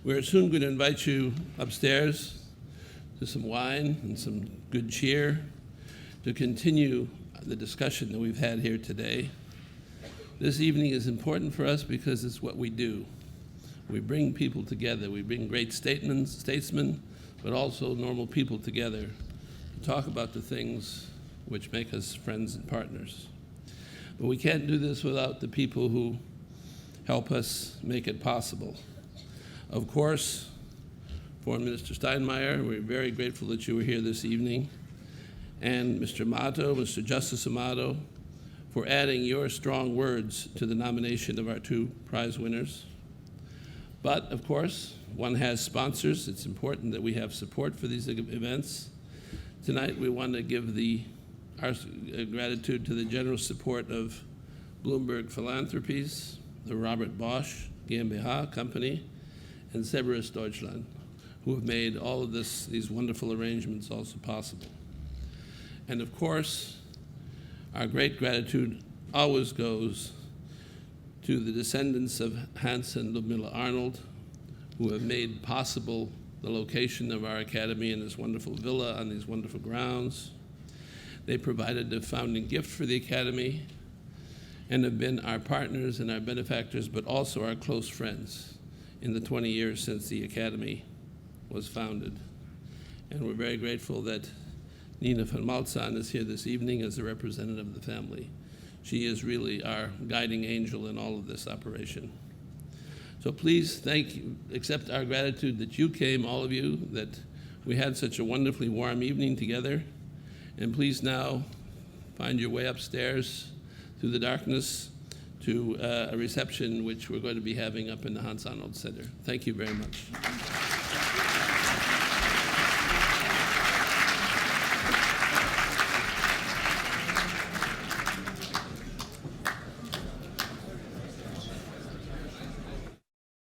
We're soon going to invite you upstairs to some wine and some good cheer to continue the discussion that we've had here today. This evening is important for us because it's what we do. We bring people together. We bring great statesmen, but also normal people together to talk about the things which make us friends and partners. But we can't do this without the people who help us make it possible. Of course, Foreign Minister Steinmeier, we're very grateful that you were here this evening, and Mr. Amato, Mr. Justice Amato, for adding your strong words to the nomination of our two prize winners. But, of course, one has sponsors. It's important that we have support for these events. Tonight, we want to give our gratitude to the generous support of Bloomberg Philanthropies, the Robert Bosch GmbH company, and Cerberus Deutschland, who have made all of these wonderful arrangements also possible. And of course, our great gratitude always goes to the descendants of Hans and Ludmilla Arnold, who have made possible the location of our academy in this wonderful villa on these wonderful grounds. They provided the founding gift for the academy and have been our partners and our benefactors, but also our close friends in the 20 years since the academy was founded. And we're very grateful that Nina van Maltzahn is here this evening as a representative of the family. She is really our guiding angel in all of this operation. So please accept our gratitude that you came, all of you, that we had such a wonderfully warm evening together. And please now find your way upstairs through the darkness to a reception which we're going to be having up in the Hans Arnold Center. Thank you very much.